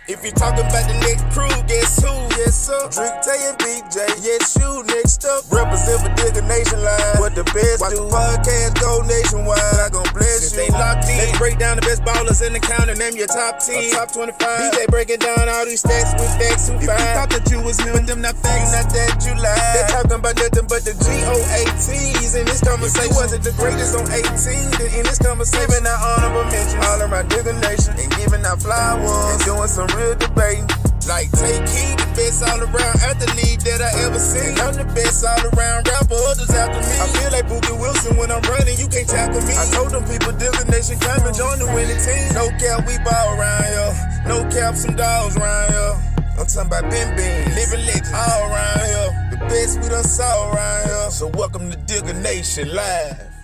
If you're talking about the next crew, guess who? Yes, sir. Drek, Tay, and Big J. Yes, you. Next up, represent for Dega Nation Line. What the best watch do? Podcast go nationwide. I gon' bless you. They locked in. Let's break down the best ballers in the county. Name your top 10, top 25. DJ breaking down all these stats with facts who fine. If you thought that you was new, but them not facts, not that you lied. They're talking about nothing but the GOATs in this conversation. Wasn't the greatest on 18, then in this conversation, giving out honorable mentions all around Dega Nation and giving out flowers and doing some real debating. Like take heed, the best all around athlete that I ever seen. I'm the best all around rapper, others after me. I feel like Boogie Wilson when I'm running, you can't tackle me. I told them people Dega Nation come and join the winning team. No cap, we ball around here. No cap, some dogs around here. I'm talking about Ben Bean, living legends all around here. The best we done saw around here. So welcome to Dega Nation Live.